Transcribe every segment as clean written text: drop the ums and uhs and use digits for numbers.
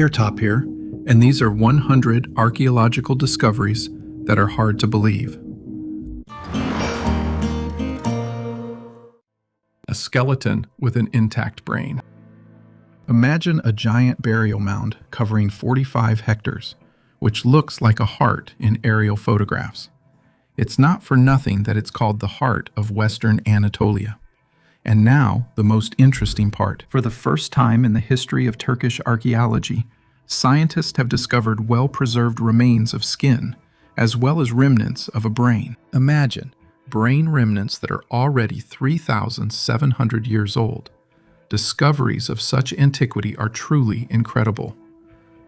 Top here, and these are 100 archaeological discoveries that are hard to believe. A skeleton with an intact brain. Imagine a giant burial mound covering 45 hectares, which looks like a heart in aerial photographs. It's not for nothing that it's called the heart of Western Anatolia. And now, the most interesting part. For the first time in the history of Turkish archaeology, scientists have discovered well-preserved remains of skin, as well as remnants of a brain. Imagine brain remnants that are already 3,700 years old. Discoveries of such antiquity are truly incredible.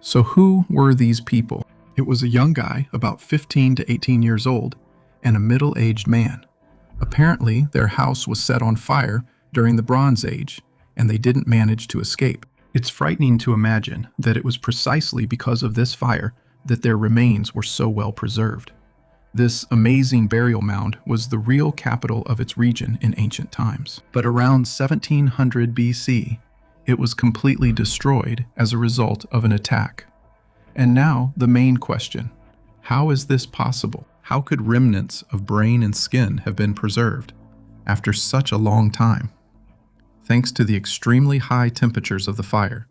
So who were these people? It was a young guy, about 15 to 18 years old, and a middle-aged man. Apparently, their house was set on fire during the Bronze Age, and they didn't manage to escape. It's frightening to imagine that it was precisely because of this fire that their remains were so well preserved. This amazing burial mound was the real capital of its region in ancient times. But around 1700 BC, it was completely destroyed as a result of an attack. And now the main question: how is this possible? How could remnants of brain and skin have been preserved after such a long time? Thanks to the extremely high temperatures of the fire,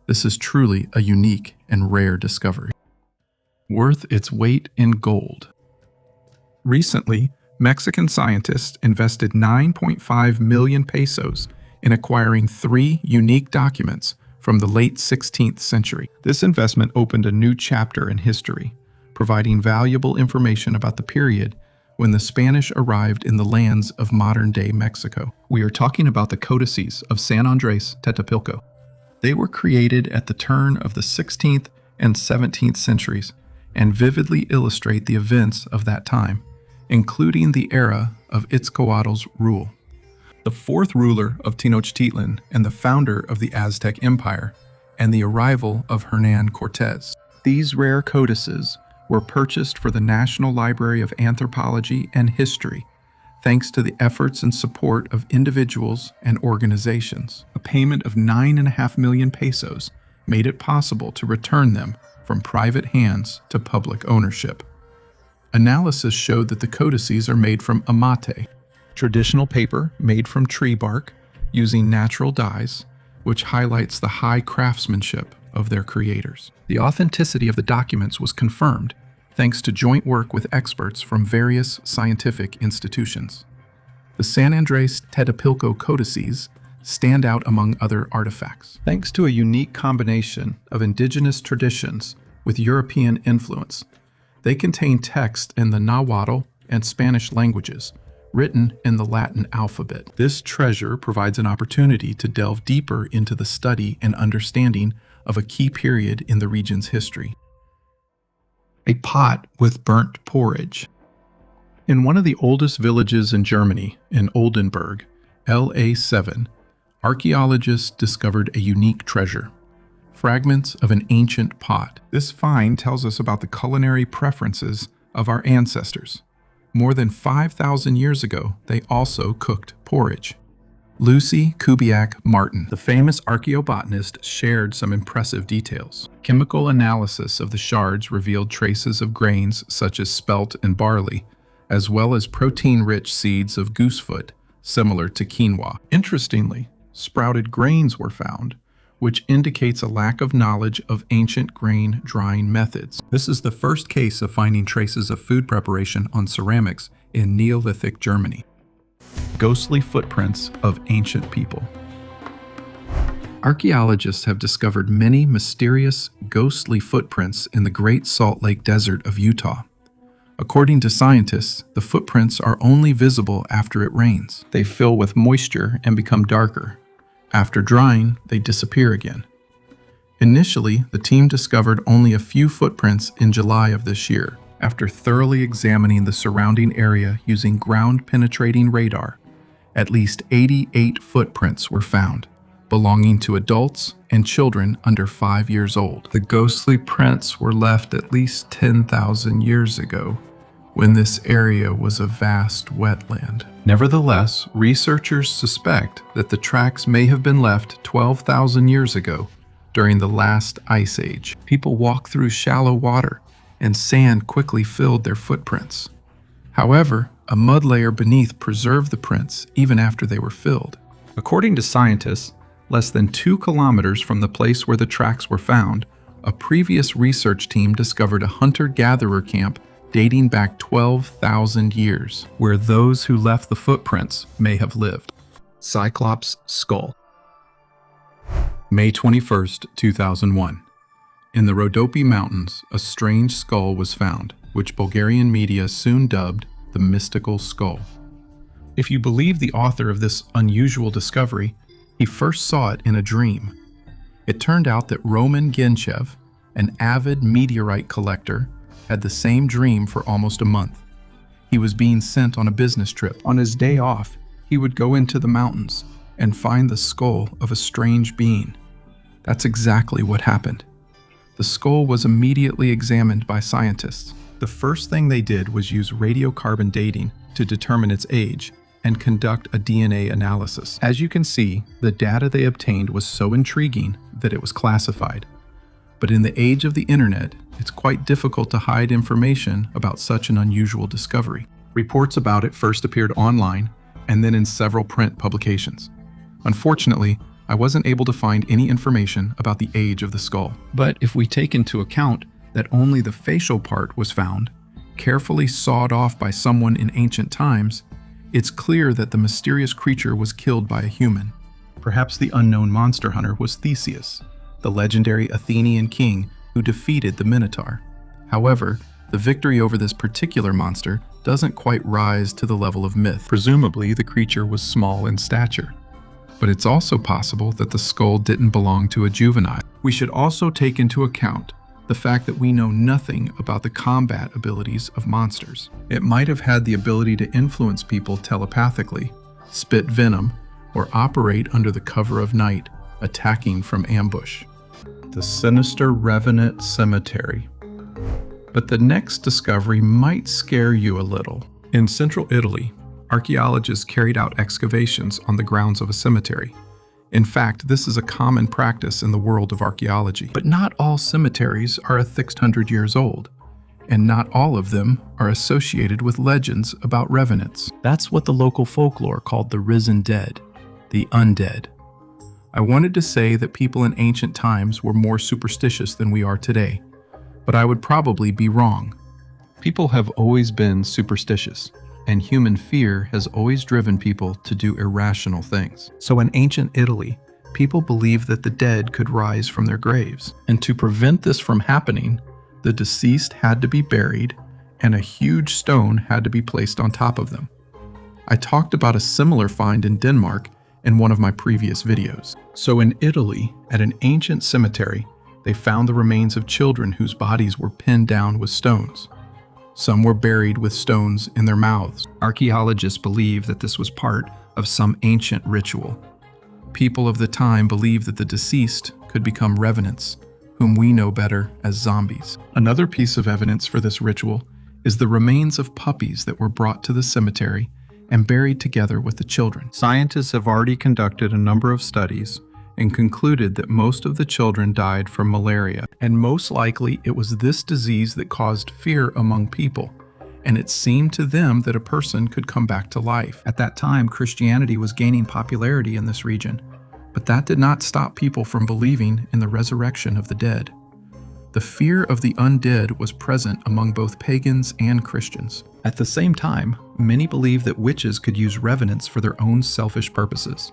this is truly a unique and rare discovery. Worth its weight in gold. Recently, Mexican scientists invested 9.5 million pesos in acquiring 3 unique documents from the late 16th century. This investment opened a new chapter in history, providing valuable information about the period when the Spanish arrived in the lands of modern-day Mexico. We are talking about the codices of San Andres Tetapilco. They were created at the turn of the 16th and 17th centuries and vividly illustrate the events of that time, including the era of Itzcoatl's rule. The 4th ruler of Tenochtitlan and the founder of the Aztec Empire, and the arrival of Hernán Cortés. These rare codices were purchased for the National Library of Anthropology and History, thanks to the efforts and support of individuals and organizations. A payment of 9.5 million pesos made it possible to return them from private hands to public ownership. Analysis showed that the codices are made from amate, traditional paper made from tree bark using natural dyes, which highlights the high craftsmanship of their creators. The authenticity of the documents was confirmed thanks to joint work with experts from various scientific institutions. The San Andres Tetapilco codices stand out among other artifacts. Thanks to a unique combination of indigenous traditions with European influence, they contain text in the Nahuatl and Spanish languages, written in the Latin alphabet. This treasure provides an opportunity to delve deeper into the study and understanding of a key period in the region's history. A pot with burnt porridge. In one of the oldest villages in Germany, in Oldenburg, LA7, archaeologists discovered a unique treasure: fragments of an ancient pot. This find tells us about the culinary preferences of our ancestors. More than 5,000 years ago, they also cooked porridge. Lucy Kubiak-Martin, the famous archaeobotanist, shared some impressive details. Chemical analysis of the shards revealed traces of grains such as spelt and barley, as well as protein-rich seeds of goosefoot, similar to quinoa. Interestingly, sprouted grains were found, which indicates a lack of knowledge of ancient grain drying methods. This is the first case of finding traces of food preparation on ceramics in Neolithic Germany. Ghostly footprints of ancient people. Archaeologists have discovered many mysterious, ghostly footprints in the Great Salt Lake Desert of Utah. According to scientists, the footprints are only visible after it rains. They fill with moisture and become darker. After drying, they disappear again. Initially, the team discovered only a few footprints in July of this year. After thoroughly examining the surrounding area using ground-penetrating radar, at least 88 footprints were found, belonging to adults and children under 5 years old. The ghostly prints were left at least 10,000 years ago, when this area was a vast wetland. Nevertheless, researchers suspect that the tracks may have been left 12,000 years ago during the last ice age. People walked through shallow water, and sand quickly filled their footprints. However, a mud layer beneath preserved the prints even after they were filled. According to scientists, less than 2 kilometers from the place where the tracks were found, a previous research team discovered a hunter-gatherer camp dating back 12,000 years, where those who left the footprints may have lived. Cyclops Skull. May 21st, 2001. In the Rhodope Mountains, a strange skull was found, which Bulgarian media soon dubbed the mystical skull. If you believe the author of this unusual discovery, he first saw it in a dream. It turned out that Roman Genchev, an avid meteorite collector, had the same dream for almost a month. He was being sent on a business trip. On his day off, he would go into the mountains and find the skull of a strange being. That's exactly what happened. The skull was immediately examined by scientists. The first thing they did was use radiocarbon dating to determine its age and conduct a DNA analysis. As you can see, the data they obtained was so intriguing that it was classified. But in the age of the internet, it's quite difficult to hide information about such an unusual discovery. Reports about it first appeared online and then in several print publications. Unfortunately, I wasn't able to find any information about the age of the skull. But if we take into account that only the facial part was found, carefully sawed off by someone in ancient times, it's clear that the mysterious creature was killed by a human. Perhaps the unknown monster hunter was Theseus, the legendary Athenian king who defeated the Minotaur. However, the victory over this particular monster doesn't quite rise to the level of myth. Presumably, the creature was small in stature. But it's also possible that the skull didn't belong to a juvenile. We should also take into account the fact that we know nothing about the combat abilities of monsters. It might have had the ability to influence people telepathically, spit venom, or operate under the cover of night, attacking from ambush. The sinister Revenant Cemetery. But the next discovery might scare you a little. In central Italy, archaeologists carried out excavations on the grounds of a cemetery. In fact, this is a common practice in the world of archaeology. But not all cemeteries are 100 years old, and not all of them are associated with legends about revenants. That's what the local folklore called the risen dead, the undead. I wanted to say that people in ancient times were more superstitious than we are today, but I would probably be wrong. People have always been superstitious, and human fear has always driven people to do irrational things. So in ancient Italy, people believed that the dead could rise from their graves. And to prevent this from happening, the deceased had to be buried and a huge stone had to be placed on top of them. I talked about a similar find in Denmark in one of my previous videos. So in Italy, at an ancient cemetery, they found the remains of children whose bodies were pinned down with stones. Some were buried with stones in their mouths. Archaeologists believe that this was part of some ancient ritual. People of the time believed that the deceased could become revenants, whom we know better as zombies. Another piece of evidence for this ritual is the remains of puppies that were brought to the cemetery and buried together with the children. Scientists have already conducted a number of studies and concluded that most of the children died from malaria, and most likely it was this disease that caused fear among people, and it seemed to them that a person could come back to life. At that time, Christianity was gaining popularity in this region, but that did not stop people from believing in the resurrection of the dead. The fear of the undead was present among both pagans and Christians. At the same time, many believed that witches could use revenants for their own selfish purposes.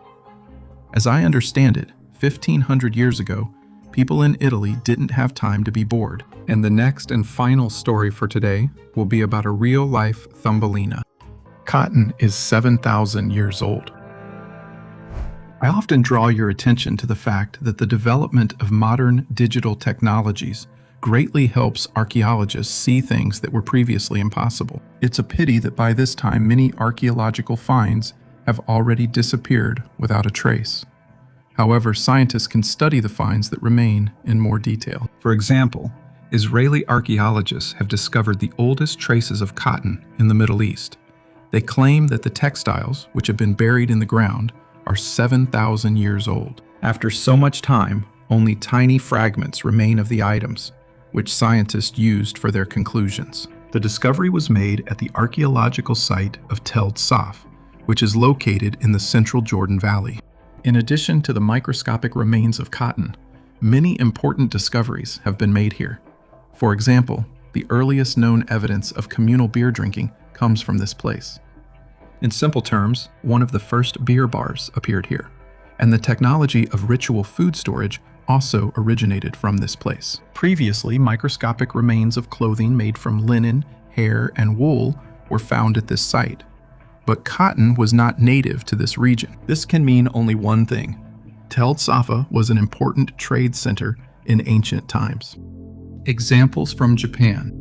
As I understand it, 1,500 years ago, people in Italy didn't have time to be bored. And the next and final story for today will be about a real-life Thumbelina. Cotton is 7,000 years old. I often draw your attention to the fact that the development of modern digital technologies greatly helps archaeologists see things that were previously impossible. It's a pity that by this time many archaeological finds have already disappeared without a trace. However, scientists can study the finds that remain in more detail. For example, Israeli archaeologists have discovered the oldest traces of cotton in the Middle East. They claim that the textiles, which have been buried in the ground, are 7,000 years old. After so much time, only tiny fragments remain of the items, which scientists used for their conclusions. The discovery was made at the archaeological site of Tell Saf, which is located in the central Jordan Valley. In addition to the microscopic remains of cotton, many important discoveries have been made here. For example, the earliest known evidence of communal beer drinking comes from this place. In simple terms, one of the first beer bars appeared here, and the technology of ritual food storage also originated from this place. Previously, microscopic remains of clothing made from linen, hair, and wool were found at this site. But cotton was not native to this region. This can mean only one thing. Tell Safa was an important trade center in ancient times. Examples from Japan.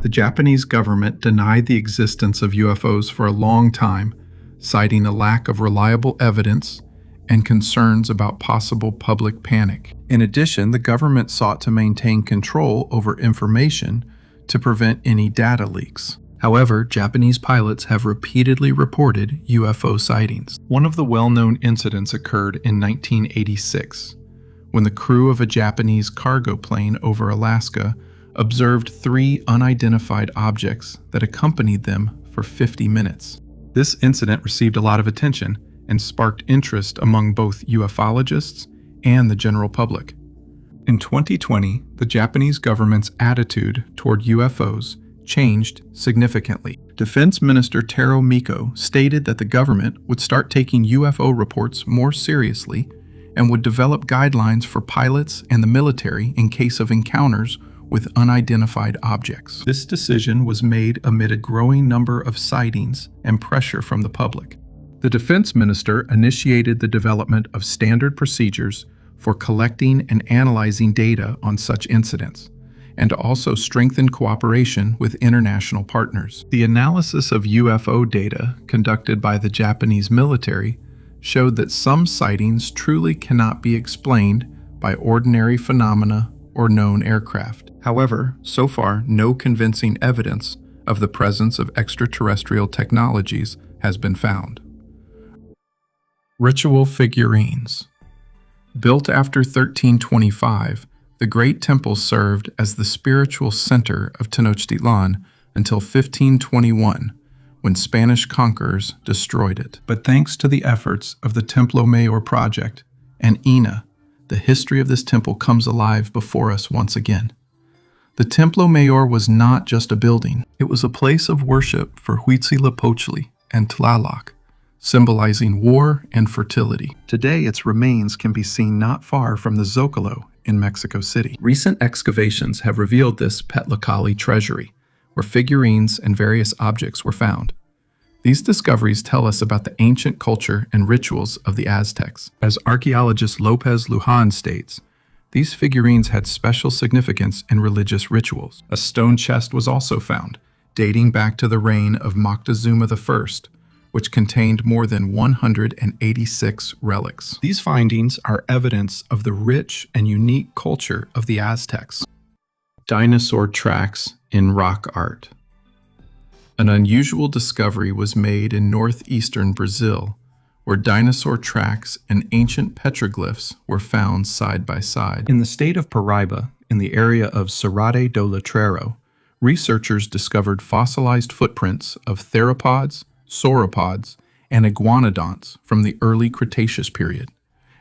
The Japanese government denied the existence of UFOs for a long time, citing a lack of reliable evidence and concerns about possible public panic. In addition, the government sought to maintain control over information to prevent any data leaks. However, Japanese pilots have repeatedly reported UFO sightings. One of the well-known incidents occurred in 1986, when the crew of a Japanese cargo plane over Alaska observed 3 unidentified objects that accompanied them for 50 minutes. This incident received a lot of attention and sparked interest among both ufologists and the general public. In 2020, the Japanese government's attitude toward UFOs changed significantly. Defense Minister Taro Miko stated that the government would start taking UFO reports more seriously and would develop guidelines for pilots and the military in case of encounters with unidentified objects. This decision was made amid a growing number of sightings and pressure from the public. The defense minister initiated the development of standard procedures for collecting and analyzing data on such incidents, and also strengthened cooperation with international partners. The analysis of UFO data conducted by the Japanese military showed that some sightings truly cannot be explained by ordinary phenomena or known aircraft. However, so far, no convincing evidence of the presence of extraterrestrial technologies has been found. Ritual figurines. Built after 1325, the Great Temple served as the spiritual center of Tenochtitlan until 1521, when Spanish conquerors destroyed it. But thanks to the efforts of the Templo Mayor project and INA, the history of this temple comes alive before us once again. The Templo Mayor was not just a building, it was a place of worship for Huitzilopochtli and Tlaloc, symbolizing war and fertility. Today, its remains can be seen not far from the Zocalo in Mexico City. Recent excavations have revealed this Petlacali treasury, where figurines and various objects were found. These discoveries tell us about the ancient culture and rituals of the Aztecs. As archaeologist Lopez Lujan states, these figurines had special significance in religious rituals. A stone chest was also found, dating back to the reign of Moctezuma I, which contained more than 186 relics. These findings are evidence of the rich and unique culture of the Aztecs. Dinosaur tracks in rock art. An unusual discovery was made in northeastern Brazil, where dinosaur tracks and ancient petroglyphs were found side by side. In the state of Paraíba, in the area of Serrade do Letreiro, researchers discovered fossilized footprints of theropods, sauropods, and iguanodonts from the early Cretaceous period,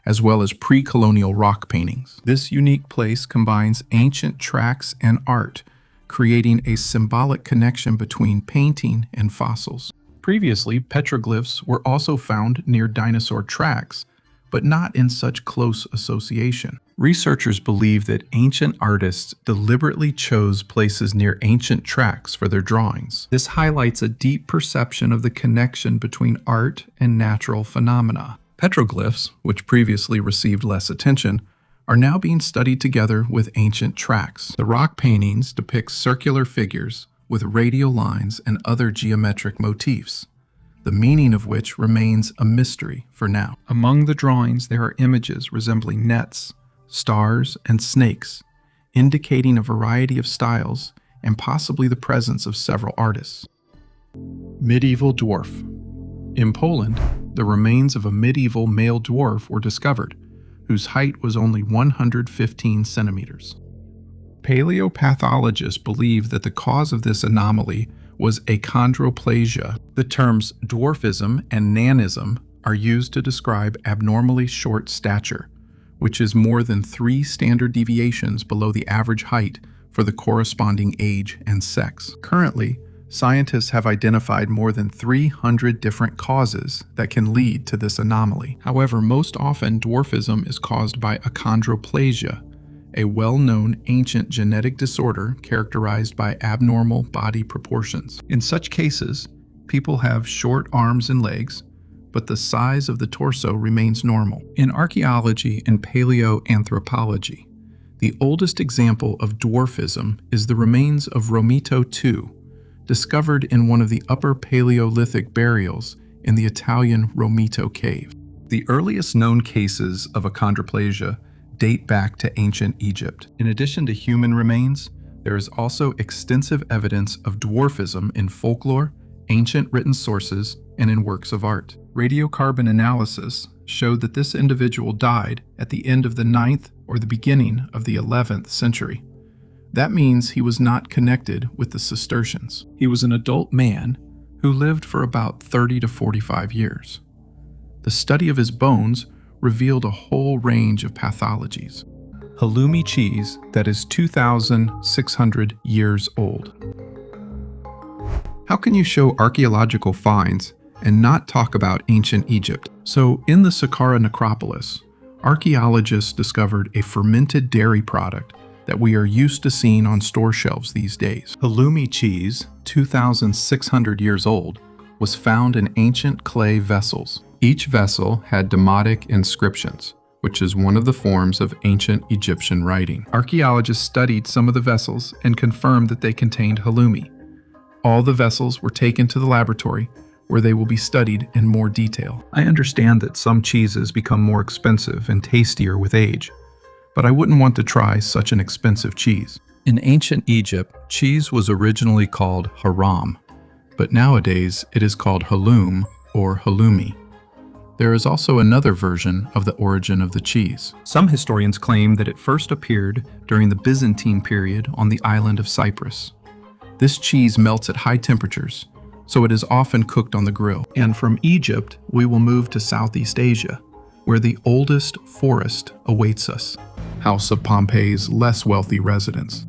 as well as pre-colonial rock paintings. This unique place combines ancient tracks and art, creating a symbolic connection between painting and fossils. Previously, petroglyphs were also found near dinosaur tracks, but not in such close association. Researchers believe that ancient artists deliberately chose places near ancient tracks for their drawings. This highlights a deep perception of the connection between art and natural phenomena. Petroglyphs, which previously received less attention, are now being studied together with ancient tracks. The rock paintings depict circular figures with radial lines and other geometric motifs, the meaning of which remains a mystery for now. Among the drawings, there are images resembling nets, stars, and snakes, indicating a variety of styles and possibly the presence of several artists. Medieval dwarf. In Poland, the remains of a medieval male dwarf were discovered, whose height was only 115 centimeters. Paleopathologists believe that the cause of this anomaly was achondroplasia. The terms dwarfism and nanism are used to describe abnormally short stature, which is more than 3 standard deviations below the average height for the corresponding age and sex. Currently, scientists have identified more than 300 different causes that can lead to this anomaly. However, most often dwarfism is caused by achondroplasia, a well-known ancient genetic disorder characterized by abnormal body proportions. In such cases, people have short arms and legs, but the size of the torso remains normal. In archaeology and paleoanthropology, the oldest example of dwarfism is the remains of Romito II, discovered in one of the Upper Paleolithic burials in the Italian Romito cave. The earliest known cases of achondroplasia date back to ancient Egypt. In addition to human remains, there is also extensive evidence of dwarfism in folklore, ancient written sources, and in works of art. Radiocarbon analysis showed that this individual died at the end of the 9th or the beginning of the 11th century. That means he was not connected with the Cistercians. He was an adult man who lived for about 30 to 45 years. The study of his bones revealed a whole range of pathologies. Halloumi cheese that is 2,600 years old. How can you show archaeological finds and not talk about ancient Egypt? So, in the Saqqara necropolis, archaeologists discovered a fermented dairy product that we are used to seeing on store shelves these days. Halloumi cheese, 2,600 years old, was found in ancient clay vessels. Each vessel had demotic inscriptions, which is one of the forms of ancient Egyptian writing. Archaeologists studied some of the vessels and confirmed that they contained halloumi. All the vessels were taken to the laboratory, where they will be studied in more detail. I understand that some cheeses become more expensive and tastier with age, but I wouldn't want to try such an expensive cheese. In ancient Egypt, cheese was originally called haram, but nowadays it is called halloum or halloumi. There is also another version of the origin of the cheese. Some historians claim that it first appeared during the Byzantine period on the island of Cyprus. This cheese melts at high temperatures, so it is often cooked on the grill. And from Egypt, we will move to Southeast Asia, where the oldest forest awaits us, House of Pompeii's less wealthy residents.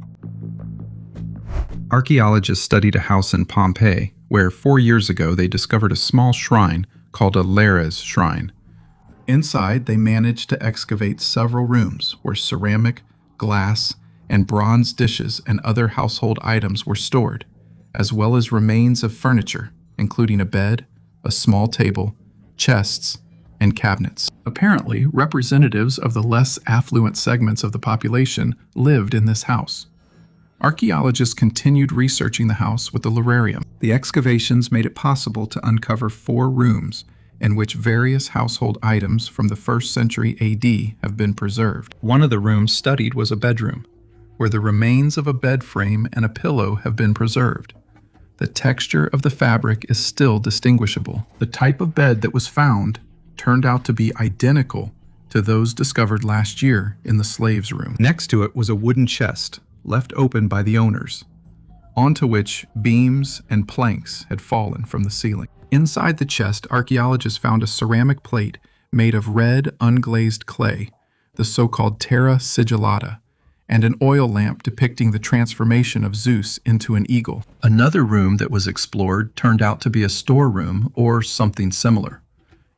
Archaeologists studied a house in Pompeii, where 4 years ago they discovered a small shrine called a Lares shrine. Inside, they managed to excavate several rooms where ceramic, glass, and bronze dishes and other household items were stored, as well as remains of furniture, including a bed, a small table, chests, and cabinets. Apparently, representatives of the less affluent segments of the population lived in this house. Archaeologists continued researching the house with the lararium. The excavations made it possible to uncover 4 rooms in which various household items from the 1st century AD have been preserved. One of the rooms studied was a bedroom, where the remains of a bed frame and a pillow have been preserved. The texture of the fabric is still distinguishable. The type of bed that was found turned out to be identical to those discovered last year in the slaves' room. Next to it was a wooden chest, left open by the owners, onto which beams and planks had fallen from the ceiling. Inside the chest, archaeologists found a ceramic plate made of red, unglazed clay, the so-called terra sigillata, and an oil lamp depicting the transformation of Zeus into an eagle. Another room that was explored turned out to be a storeroom or something similar.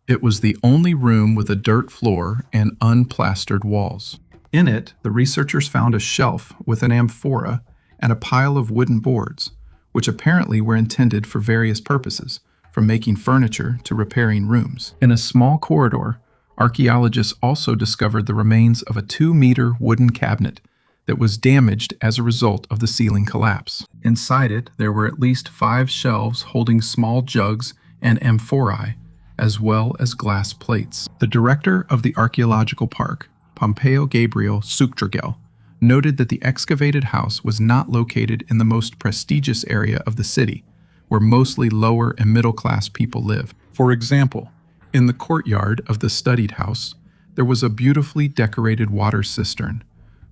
It was the only room with a dirt floor and unplastered walls. In it, the researchers found a shelf with an amphora and a pile of wooden boards, which apparently were intended for various purposes, from making furniture to repairing rooms. In a small corridor, archaeologists also discovered the remains of a 2-meter wooden cabinet that was damaged as a result of the ceiling collapse. Inside it, there were at least 5 shelves holding small jugs and amphorae, as well as glass plates. The director of the archaeological park, Pompeo Gabriel Suctragel, noted that the excavated house was not located in the most prestigious area of the city, where mostly lower and middle-class people live. For example, in the courtyard of the studied house, There was a beautifully decorated water cistern,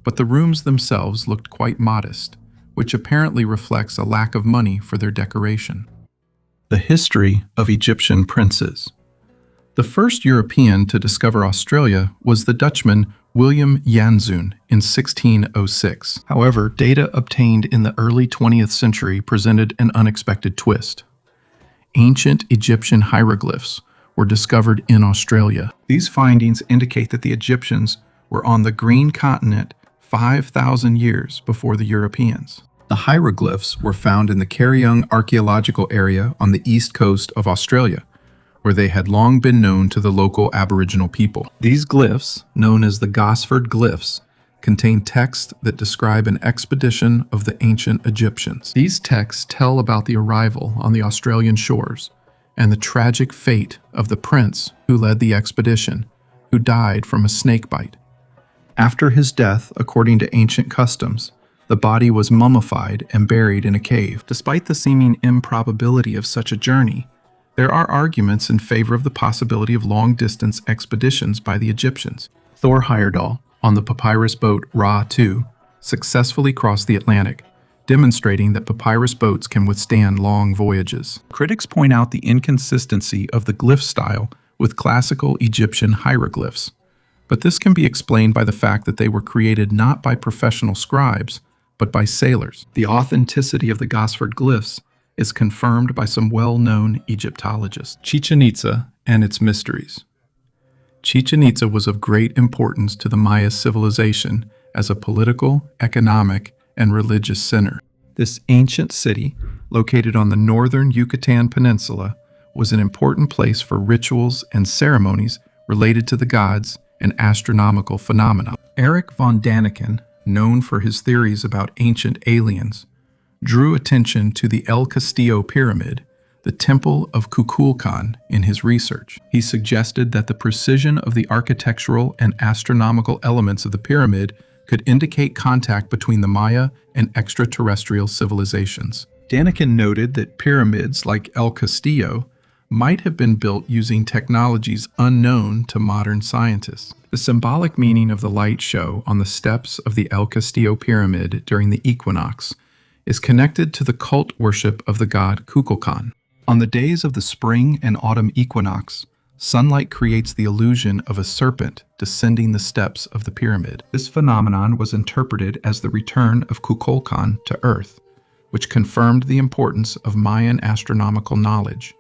but the rooms themselves looked quite modest, which apparently reflects a lack of money for their decoration. The history of Egyptian princes. The first European to discover Australia was the Dutchman William Janszoon in 1606. However, data obtained in the early 20th century presented an unexpected twist. Ancient Egyptian hieroglyphs were discovered in Australia. These findings indicate that the Egyptians were on the green continent 5,000 years before the Europeans. The hieroglyphs were found in the Karyong Archaeological area on the east coast of Australia, where they had long been known to the local Aboriginal people. These glyphs, known as the Gosford glyphs, contain texts that describe an expedition of the ancient Egyptians. These texts tell about the arrival on the Australian shores and the tragic fate of the prince who led the expedition, who died from a snake bite. After his death, according to ancient customs, the body was mummified and buried in a cave. Despite the seeming improbability of such a journey, there are arguments in favor of the possibility of long-distance expeditions by the Egyptians. Thor Heyerdahl, on the papyrus boat Ra-2, successfully crossed the Atlantic, demonstrating that papyrus boats can withstand long voyages. Critics point out the inconsistency of the glyph style with classical Egyptian hieroglyphs, but this can be explained by the fact that they were created not by professional scribes, but by sailors. The authenticity of the Gosford glyphs is confirmed by some well-known Egyptologists. Chichen Itza and its mysteries. Chichen Itza was of great importance to the Maya civilization as a political, economic, and religious center. This ancient city, located on the northern Yucatan Peninsula, was an important place for rituals and ceremonies related to the gods and astronomical phenomena. Eric von Daniken, known for his theories about ancient aliens, drew attention to the El Castillo Pyramid, the Temple of Kukulkan, in his research. He suggested that the precision of the architectural and astronomical elements of the pyramid could indicate contact between the Maya and extraterrestrial civilizations. Daniken noted that pyramids like El Castillo might have been built using technologies unknown to modern scientists. The symbolic meaning of the light show on the steps of the El Castillo Pyramid during the equinox is connected to the cult worship of the god Kukulkan. On the days of the spring and autumn equinox, sunlight creates the illusion of a serpent descending the steps of the pyramid. This phenomenon was interpreted as the return of Kukulkan to Earth, which confirmed the importance of Mayan astronomical knowledge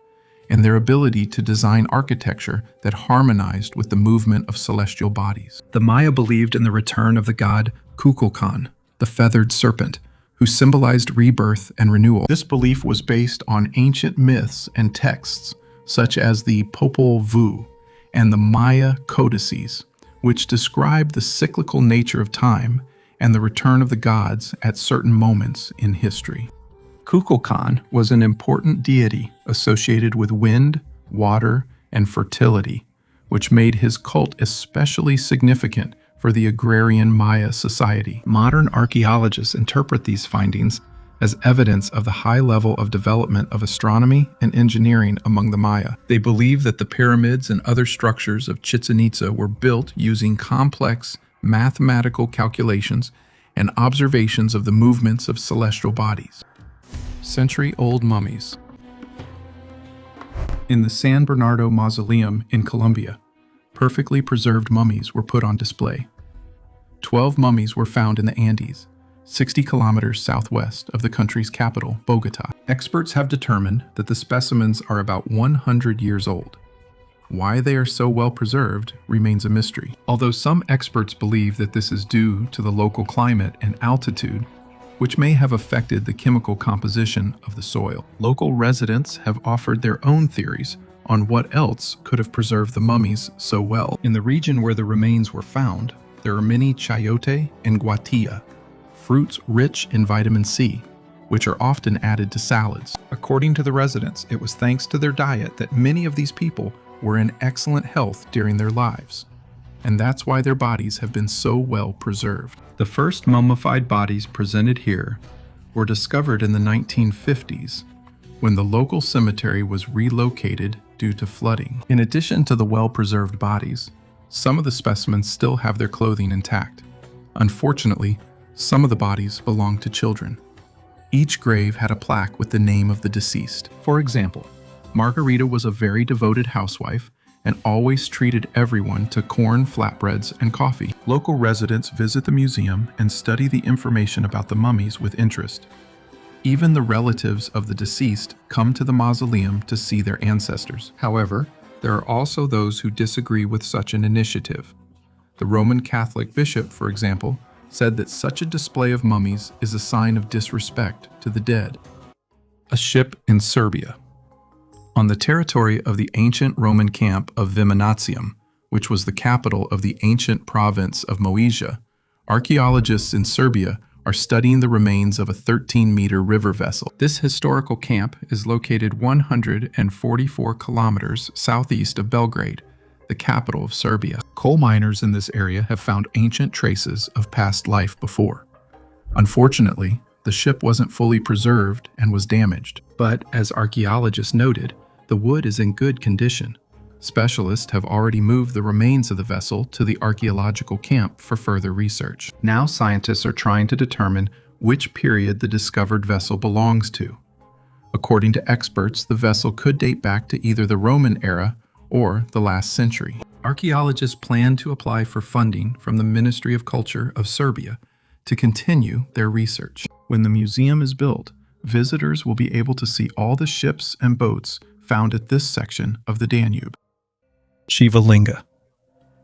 and their ability to design architecture that harmonized with the movement of celestial bodies. The Maya believed in the return of the god Kukulkan, the feathered serpent, who symbolized rebirth and renewal. This belief was based on ancient myths and texts, such as the Popol Vuh and the Maya codices, which describe the cyclical nature of time and the return of the gods at certain moments in history. Kukulkan was an important deity associated with wind, water, and fertility, which made his cult especially significant for the agrarian Maya society. Modern archaeologists interpret these findings as evidence of the high level of development of astronomy and engineering among the Maya. They believe that the pyramids and other structures of Chichen Itza were built using complex mathematical calculations and observations of the movements of celestial bodies. Century-old mummies. In the San Bernardo Mausoleum in Colombia, perfectly preserved mummies were put on display. 12 mummies were found in the Andes, 60 kilometers southwest of the country's capital, Bogota. Experts have determined that the specimens are about 100 years old. Why they are so well preserved remains a mystery. Although some experts believe that this is due to the local climate and altitude, which may have affected the chemical composition of the soil. Local residents have offered their own theories on what else could have preserved the mummies so well. In the region where the remains were found, there are many chayote and guatilla, fruits rich in vitamin C, which are often added to salads. According to the residents, it was thanks to their diet that many of these people were in excellent health during their lives, and that's why their bodies have been so well preserved. The first mummified bodies presented here were discovered in the 1950s, when the local cemetery was relocated due to flooding. In addition to the well-preserved bodies, Some of the specimens still have their clothing intact. Unfortunately, some of the bodies belong to children. Each grave had a plaque with the name of the deceased. For example, Margarita was a very devoted housewife and always treated everyone to corn, flatbreads, and coffee. Local residents visit the museum and study the information about the mummies with interest. Even the relatives of the deceased come to the mausoleum to see their ancestors. However, there are also those who disagree with such an initiative. The Roman Catholic bishop, for example, said that such a display of mummies is a sign of disrespect to the dead. A ship in Serbia. On the territory of the ancient Roman camp of Viminatium, which was the capital of the ancient province of Moesia, archaeologists in Serbia are studying the remains of a 13-meter river vessel. This historical camp is located 144 kilometers southeast of Belgrade, the capital of Serbia. Coal miners in this area have found ancient traces of past life before. Unfortunately, the ship wasn't fully preserved and was damaged. But as archaeologists noted, the wood is in good condition. Specialists have already moved the remains of the vessel to the archaeological camp for further research. Now scientists are trying to determine which period the discovered vessel belongs to. According to experts, the vessel could date back to either the Roman era or the last century. Archaeologists plan to apply for funding from the Ministry of Culture of Serbia to continue their research. When the museum is built, visitors will be able to see all the ships and boats found at this section of the Danube. Shiva Linga.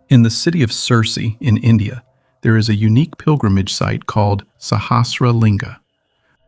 In the city of Sirsi in India, there is a unique pilgrimage site called Sahasra Linga.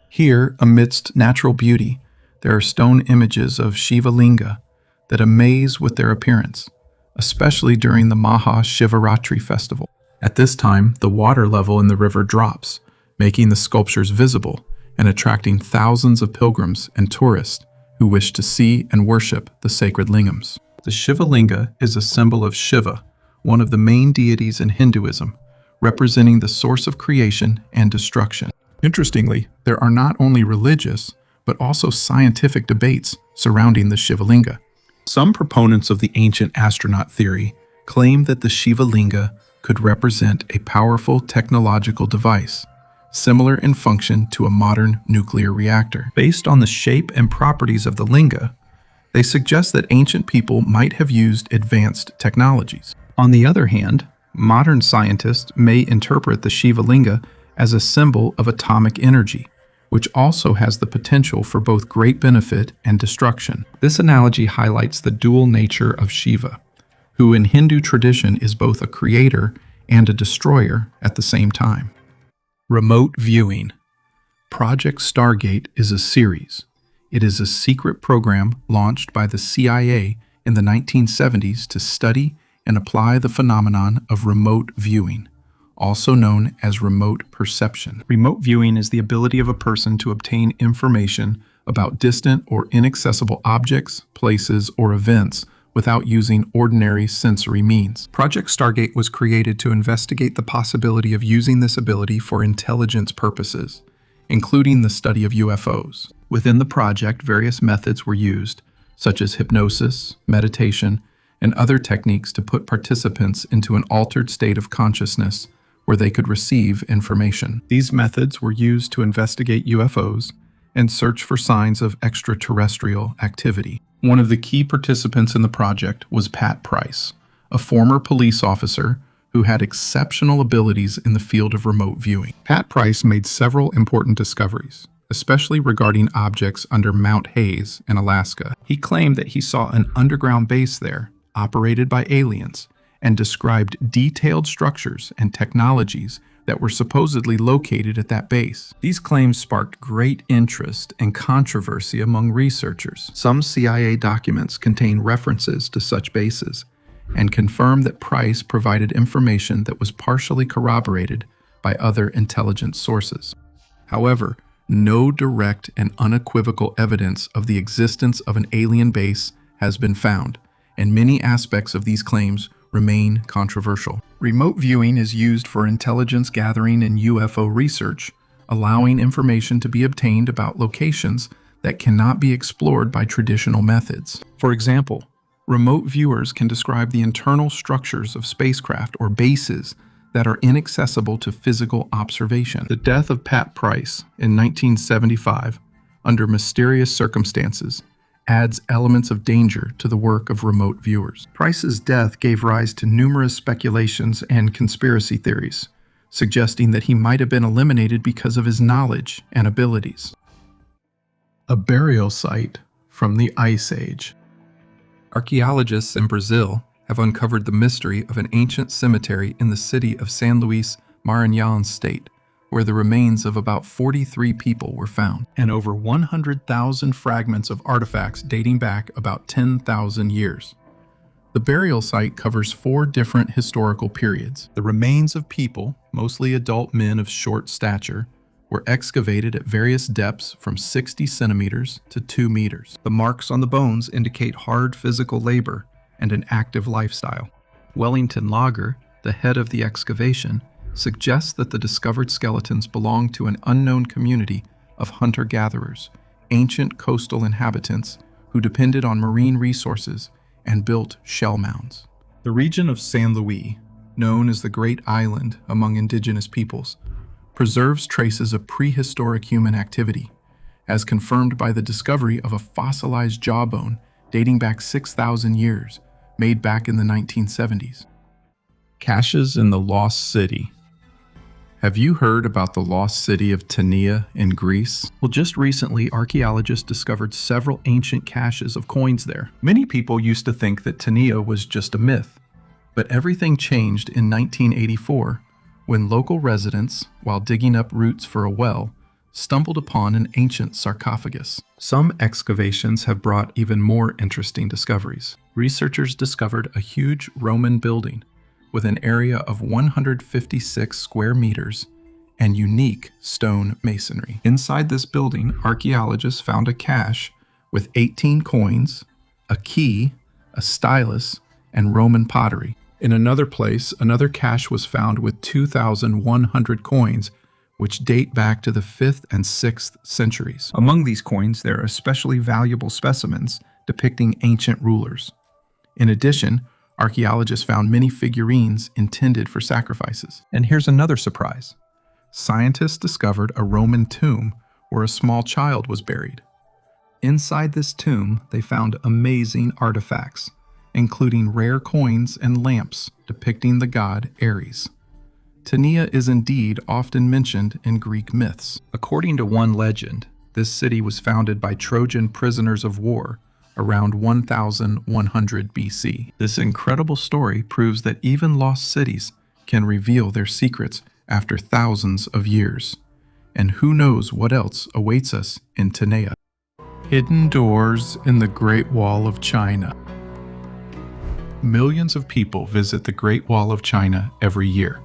Here, amidst natural beauty, there are stone images of Shiva Linga that amaze with their appearance, especially during the Maha Shivaratri festival. At this time, the water level in the river drops, making the sculptures visible and attracting thousands of pilgrims and tourists who wish to see and worship the sacred lingams. The Shiva Linga is a symbol of Shiva, one of the main deities in Hinduism, representing the source of creation and destruction. Interestingly, there are not only religious, but also scientific debates surrounding the Shiva Linga. Some proponents of the ancient astronaut theory claim that the Shiva Linga could represent a powerful technological device, similar in function to a modern nuclear reactor. Based on the shape and properties of the linga, they suggest that ancient people might have used advanced technologies. On the other hand, modern scientists may interpret the Shiva Linga as a symbol of atomic energy, which also has the potential for both great benefit and destruction. This analogy highlights the dual nature of Shiva, who in Hindu tradition is both a creator and a destroyer at the same time. Remote viewing. Project Stargate is a series. It is a secret program launched by the CIA in the 1970s to study and apply the phenomenon of remote viewing, also known as remote perception. Remote viewing is the ability of a person to obtain information about distant or inaccessible objects, places, or events without using ordinary sensory means. Project Stargate was created to investigate the possibility of using this ability for intelligence purposes, including the study of UFOs. Within the project, various methods were used, such as hypnosis, meditation, and other techniques to put participants into an altered state of consciousness where they could receive information. These methods were used to investigate UFOs and search for signs of extraterrestrial activity. One of the key participants in the project was Pat Price, a former police officer who had exceptional abilities in the field of remote viewing. Pat Price made several important discoveries, especially regarding objects under Mount Hayes in Alaska. He claimed that he saw an underground base there, operated by aliens, and described detailed structures and technologies that were supposedly located at that base. These claims sparked great interest and controversy among researchers. Some CIA documents contain references to such bases and confirm that Price provided information that was partially corroborated by other intelligence sources. However, no direct and unequivocal evidence of the existence of an alien base has been found, and many aspects of these claims remain controversial. Remote viewing is used for intelligence gathering and UFO research, allowing information to be obtained about locations that cannot be explored by traditional methods. For example, Remote viewers can describe the internal structures of spacecraft or bases that are inaccessible to physical observation. The death of Pat Price in 1975, under mysterious circumstances, adds elements of danger to the work of remote viewers. Price's death gave rise to numerous speculations and conspiracy theories, suggesting that he might have been eliminated because of his knowledge and abilities. A burial site from the Ice Age. Archaeologists in Brazil have uncovered the mystery of an ancient cemetery in the city of San Luis, Maranhão State, where the remains of about 43 people were found, and over 100,000 fragments of artifacts dating back about 10,000 years. The burial site covers 4 different historical periods. The remains of people, mostly adult men of short stature, were excavated at various depths from 60 centimeters to 2 meters. The marks on the bones indicate hard physical labor and an active lifestyle. Wellington Lager, the head of the excavation, suggests that the discovered skeletons belong to an unknown community of hunter-gatherers, ancient coastal inhabitants who depended on marine resources and built shell mounds. The region of San Luis, known as the Great Island among indigenous peoples, preserves traces of prehistoric human activity, as confirmed by the discovery of a fossilized jawbone dating back 6,000 years, made back in the 1970s. Caches in the Lost City. Have you heard about the lost city of Tania in Greece? Well, just recently, archaeologists discovered several ancient caches of coins there. Many people used to think that Tania was just a myth, but everything changed in 1984 when local residents, while digging up roots for a well, stumbled upon an ancient sarcophagus. Some excavations have brought even more interesting discoveries. Researchers discovered a huge Roman building with an area of 156 square meters and unique stone masonry. Inside this building, archaeologists found a cache with 18 coins, a key, a stylus, and Roman pottery. In another place, another cache was found with 2,100 coins, which date back to the 5th and 6th centuries. Among these coins, there are especially valuable specimens depicting ancient rulers. In addition, archaeologists found many figurines intended for sacrifices. And here's another surprise. Scientists discovered a Roman tomb where a small child was buried. Inside this tomb, they found amazing artifacts, including rare coins and lamps depicting the god Ares. Tania is indeed often mentioned in Greek myths. According to one legend, this city was founded by Trojan prisoners of war around 1100 BC. This incredible story proves that even lost cities can reveal their secrets after thousands of years. And who knows what else awaits us in Tania. Hidden doors in the Great Wall of China. Millions of people visit the Great Wall of China every year.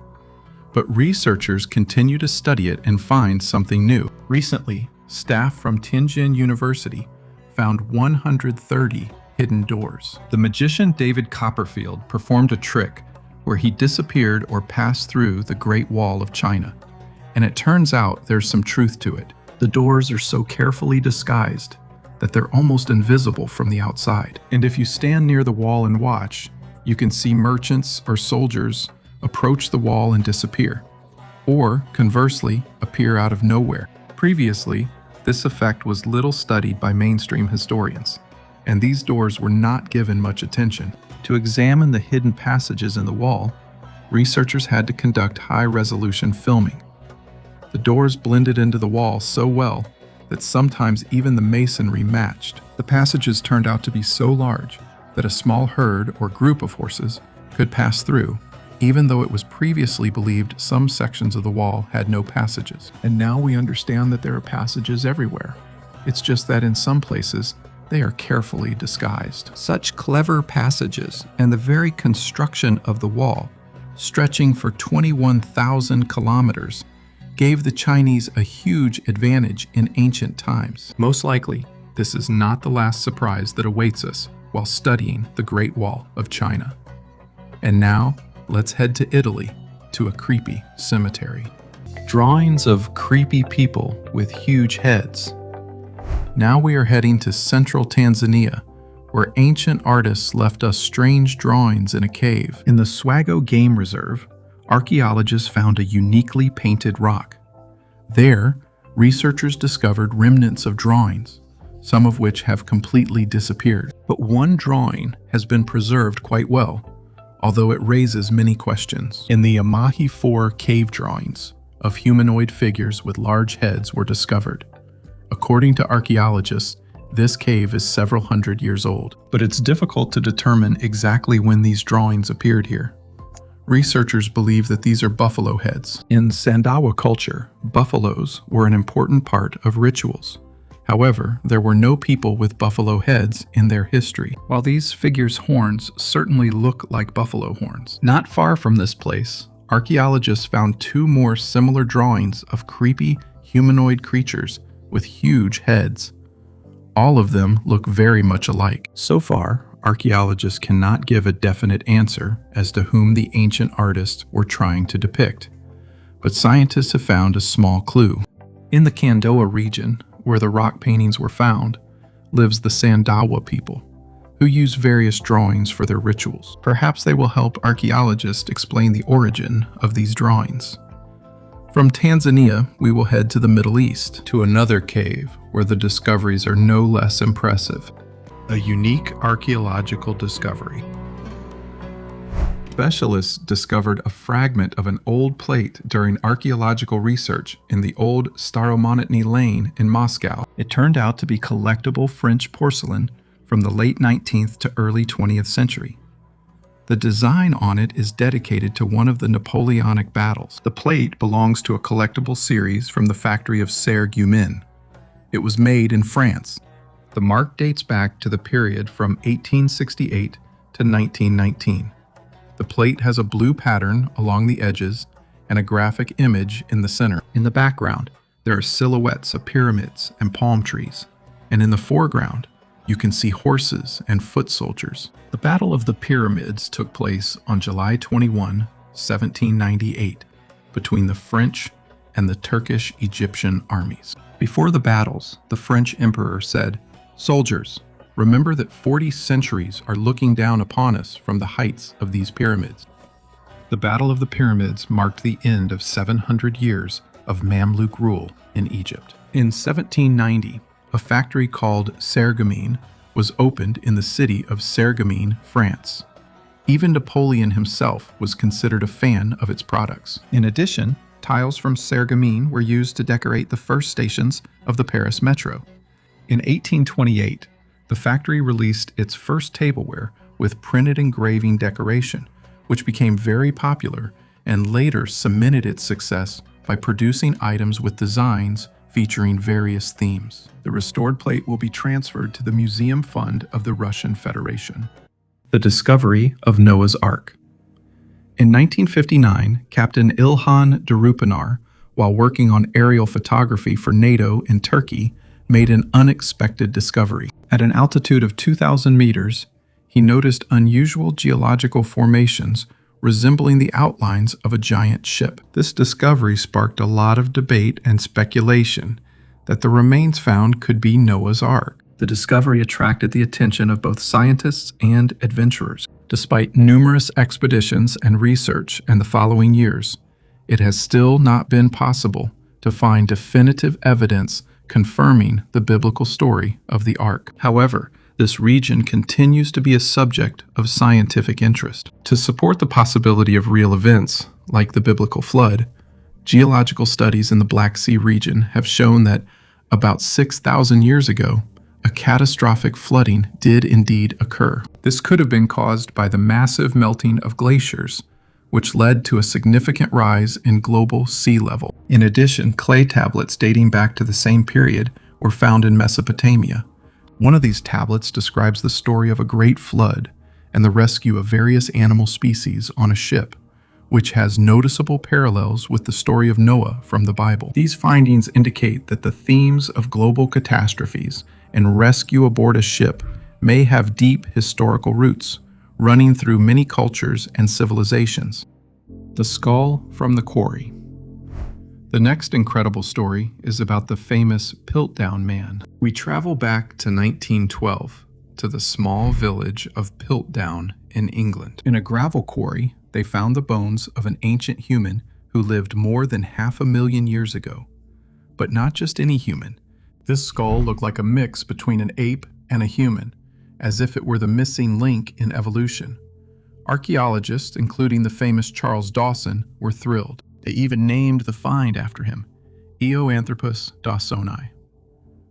But researchers continue to study it and find something new. Recently, staff from Tianjin University found 130 hidden doors. The magician David Copperfield performed a trick where he disappeared or passed through the Great Wall of China. And it turns out there's some truth to it. The doors are so carefully disguised that they're almost invisible from the outside. And if you stand near the wall and watch, you can see merchants or soldiers approach the wall and disappear, or conversely, appear out of nowhere. Previously, this effect was little studied by mainstream historians, and these doors were not given much attention. To examine the hidden passages in the wall, researchers had to conduct high-resolution filming. The doors blended into the wall so well that sometimes even the masonry matched. The passages turned out to be so large that a small herd or group of horses could pass through, even though it was previously believed some sections of the wall had no passages. And now we understand that there are passages everywhere. It's just that in some places, they are carefully disguised. Such clever passages and the very construction of the wall, stretching for 21,000 kilometers, gave the Chinese a huge advantage in ancient times. Most likely, this is not the last surprise that awaits us while studying the Great Wall of China. And now, let's head to Italy, to a creepy cemetery. Drawings of creepy people with huge heads. Now we are heading to central Tanzania, where ancient artists left us strange drawings in a cave. In the Swago Game Reserve, archaeologists found a uniquely painted rock. There, researchers discovered remnants of drawings, some of which have completely disappeared. But one drawing has been preserved quite well, although it raises many questions. In the Amahi 4 cave drawings of humanoid figures with large heads were discovered. According to archaeologists, this cave is several hundred years old, but it's difficult to determine exactly when these drawings appeared here. Researchers believe that these are buffalo heads. In Sandawa culture, buffaloes were an important part of rituals. However, there were no people with buffalo heads in their history. While these figures' horns certainly look like buffalo horns. Not far from this place, archaeologists found two more similar drawings of creepy humanoid creatures with huge heads. All of them look very much alike. So far, archaeologists cannot give a definite answer as to whom the ancient artists were trying to depict, but scientists have found a small clue. In the Kandoa region, where the rock paintings were found, lives the Sandawa people, who use various drawings for their rituals. Perhaps they will help archaeologists explain the origin of these drawings. From Tanzania, we will head to the Middle East, to another cave where the discoveries are no less impressive. A unique archaeological discovery. Specialists discovered a fragment of an old plate during archaeological research in the old Staromonetny Lane in Moscow. It turned out to be collectible French porcelain from the late 19th to early 20th century. The design on it is dedicated to one of the Napoleonic battles. The plate belongs to a collectible series from the factory of Serre Guillemins. It was made in France. The mark dates back to the period from 1868 to 1919. The plate has a blue pattern along the edges and a graphic image in the center. In the background, there are silhouettes of pyramids and palm trees, and in the foreground, you can see horses and foot soldiers. The Battle of the Pyramids took place on July 21, 1798, between the French and the Turkish-Egyptian armies. Before the battles, the French emperor said, "Soldiers, remember that 40 centuries are looking down upon us from the heights of these pyramids." The Battle of the Pyramids marked the end of 700 years of Mamluk rule in Egypt. In 1790, a factory called Serre Guillemins was opened in the city of Serre Guillemins, France. Even Napoleon himself was considered a fan of its products. In addition, tiles from Serre Guillemins were used to decorate the first stations of the Paris metro. In 1828, the factory released its first tableware with printed engraving decoration, which became very popular and later cemented its success by producing items with designs featuring various themes. The restored plate will be transferred to the Museum Fund of the Russian Federation. The discovery of Noah's Ark. In 1959, Captain Ilhan Durupinar, while working on aerial photography for NATO in Turkey, made an unexpected discovery. At an altitude of 2,000 meters, he noticed unusual geological formations resembling the outlines of a giant ship. This discovery sparked a lot of debate and speculation that the remains found could be Noah's Ark. The discovery attracted the attention of both scientists and adventurers. Despite numerous expeditions and research in the following years, it has still not been possible to find definitive evidence confirming the biblical story of the Ark. However, this region continues to be a subject of scientific interest. To support the possibility of real events, like the biblical flood, geological studies in the Black Sea region have shown that about 6,000 years ago, a catastrophic flooding did indeed occur. This could have been caused by the massive melting of glaciers, which led to a significant rise in global sea level. In addition, clay tablets dating back to the same period were found in Mesopotamia. One of these tablets describes the story of a great flood and the rescue of various animal species on a ship, which has noticeable parallels with the story of Noah from the Bible. These findings indicate that the themes of global catastrophes and rescue aboard a ship may have deep historical roots, running through many cultures and civilizations. The skull from the quarry. The next incredible story is about the famous Piltdown Man. We travel back to 1912, to the small village of Piltdown in England. In a gravel quarry, they found the bones of an ancient human who lived more than 500,000 years ago. But not just any human. This skull looked like a mix between an ape and a human, as if it were the missing link in evolution. Archaeologists, including the famous Charles Dawson, were thrilled. They even named the find after him, Eoanthropus dawsoni.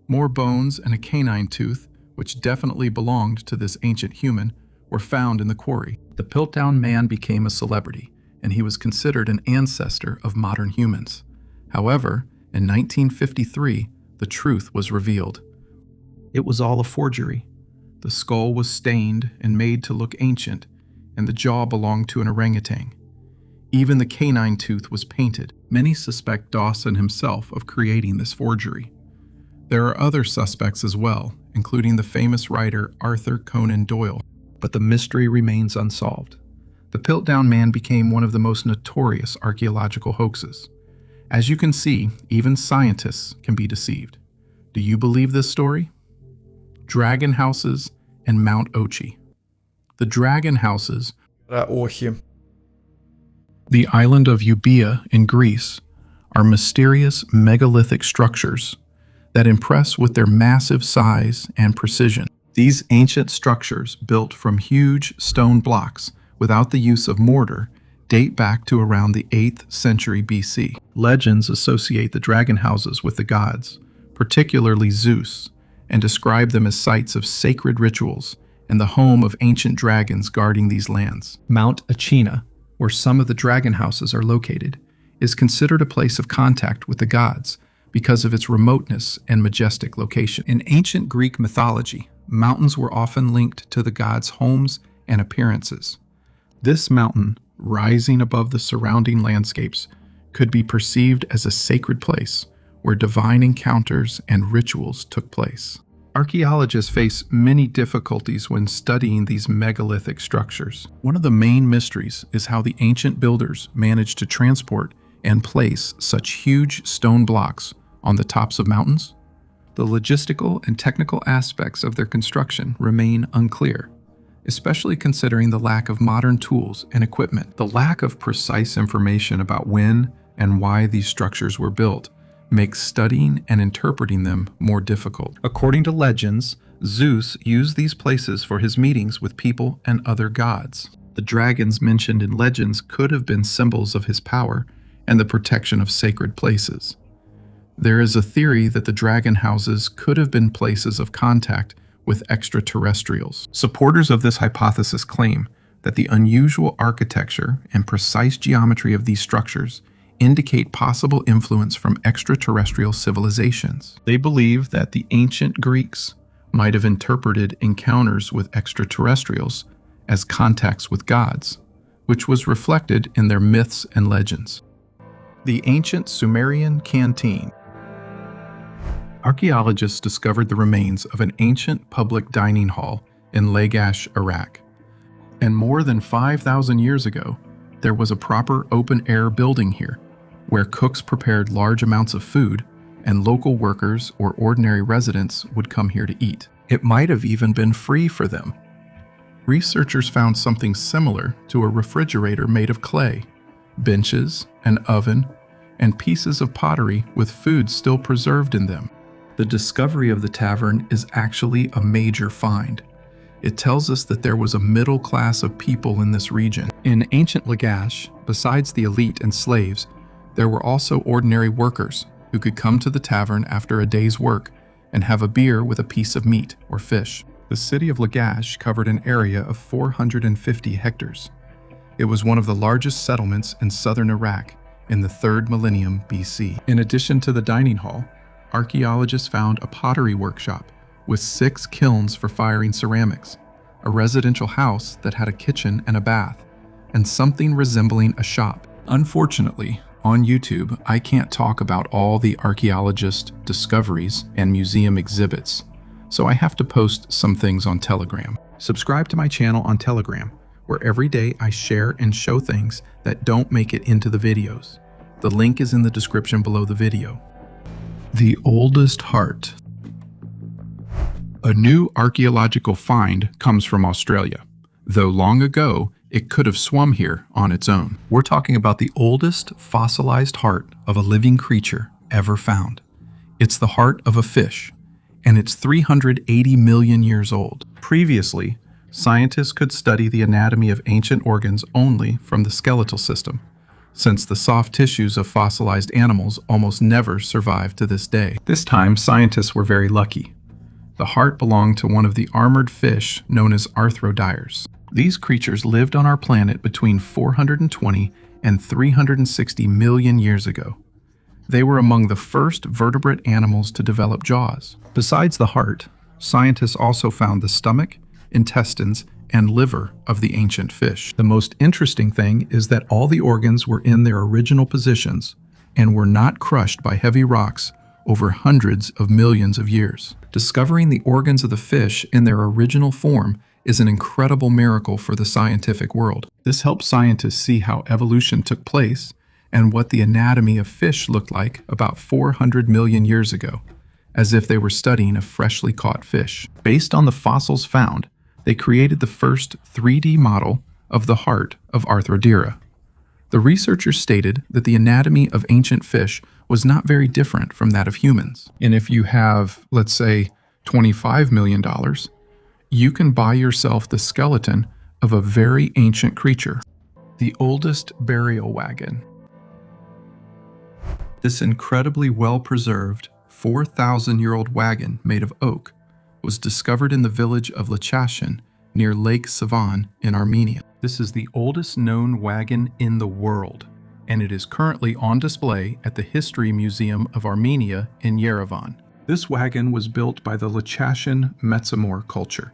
More bones and a canine tooth, which definitely belonged to this ancient human, were found in the quarry. The Piltdown man became a celebrity, and he was considered an ancestor of modern humans. However, in 1953, the truth was revealed. It was all a forgery. The skull was stained and made to look ancient, and the jaw belonged to an orangutan. Even the canine tooth was painted. Many suspect Dawson himself of creating this forgery. There are other suspects as well, including the famous writer Arthur Conan Doyle, but the mystery remains unsolved. The Piltdown man became one of the most notorious archaeological hoaxes. As you can see, even scientists can be deceived. Do you believe this story? Dragon houses and Mount Ochi. The dragon houses, the island of Euboea in Greece, are mysterious megalithic structures that impress with their massive size and precision. These ancient structures, built from huge stone blocks without the use of mortar, date back to around the 8th century BC. Legends associate the dragon houses with the gods, particularly Zeus, and describe them as sites of sacred rituals and the home of ancient dragons guarding these lands. Mount Aegina, where some of the dragon houses are located, is considered a place of contact with the gods because of its remoteness and majestic location. In ancient Greek mythology, mountains were often linked to the gods' homes and appearances. This mountain, rising above the surrounding landscapes, could be perceived as a sacred place where divine encounters and rituals took place. Archaeologists face many difficulties when studying these megalithic structures. One of the main mysteries is how the ancient builders managed to transport and place such huge stone blocks on the tops of mountains. The logistical and technical aspects of their construction remain unclear, especially considering the lack of modern tools and equipment. The lack of precise information about when and why these structures were built makes studying and interpreting them more difficult. According to legends, Zeus used these places for his meetings with people and other gods. The dragons mentioned in legends could have been symbols of his power and the protection of sacred places. There is a theory that the dragon houses could have been places of contact with extraterrestrials. Supporters of this hypothesis claim that the unusual architecture and precise geometry of these structures indicate possible influence from extraterrestrial civilizations. They believe that the ancient Greeks might have interpreted encounters with extraterrestrials as contacts with gods, which was reflected in their myths and legends. The ancient Sumerian canteen. Archaeologists discovered the remains of an ancient public dining hall in Lagash, Iraq. And more than 5,000 years ago, there was a proper open-air building here, where cooks prepared large amounts of food, and local workers or ordinary residents would come here to eat. It might have even been free for them. Researchers found something similar to a refrigerator made of clay, benches, an oven, and pieces of pottery with food still preserved in them. The discovery of the tavern is actually a major find. It tells us that there was a middle class of people in this region. In ancient Lagash, besides the elite and slaves, there were also ordinary workers who could come to the tavern after a day's work and have a beer with a piece of meat or fish. The city of Lagash covered an area of 450 hectares. It was one of the largest settlements in southern Iraq in the 3rd millennium BC. In addition to the dining hall, archaeologists found a pottery workshop with 6 kilns for firing ceramics, a residential house that had a kitchen and a bath, and something resembling a shop. Unfortunately, on YouTube, I can't talk about all the archaeologist discoveries and museum exhibits, so I have to post some things on Telegram. Subscribe to my channel on Telegram, where every day I share and show things that don't make it into the videos. The link is in the description below the video. The oldest heart. A new archaeological find comes from Australia, though long ago it could have swum here on its own. We're talking about the oldest fossilized heart of a living creature ever found. It's the heart of a fish, and it's 380 million years old. Previously, scientists could study the anatomy of ancient organs only from the skeletal system, since the soft tissues of fossilized animals almost never survive to this day. This time, scientists were very lucky. The heart belonged to one of the armored fish known as arthrodires. These creatures lived on our planet between 420 and 360 million years ago. They were among the first vertebrate animals to develop jaws. Besides the heart, scientists also found the stomach, intestines, and liver of the ancient fish. The most interesting thing is that all the organs were in their original positions and were not crushed by heavy rocks over hundreds of millions of years. Discovering the organs of the fish in their original form is an incredible miracle for the scientific world. This helps scientists see how evolution took place and what the anatomy of fish looked like about 400 million years ago, as if they were studying a freshly caught fish. Based on the fossils found, they created the first 3D model of the heart of Arthrodira. The researchers stated that the anatomy of ancient fish was not very different from that of humans. And if you have, let's say, $25 million, you can buy yourself the skeleton of a very ancient creature, the oldest burial wagon. This incredibly well-preserved 4,000-year-old wagon made of oak was discovered in the village of Lachashin near Lake Savan in Armenia. This is the oldest known wagon in the world, and it is currently on display at the History Museum of Armenia in Yerevan. This wagon was built by the Lachashin Metsamor culture,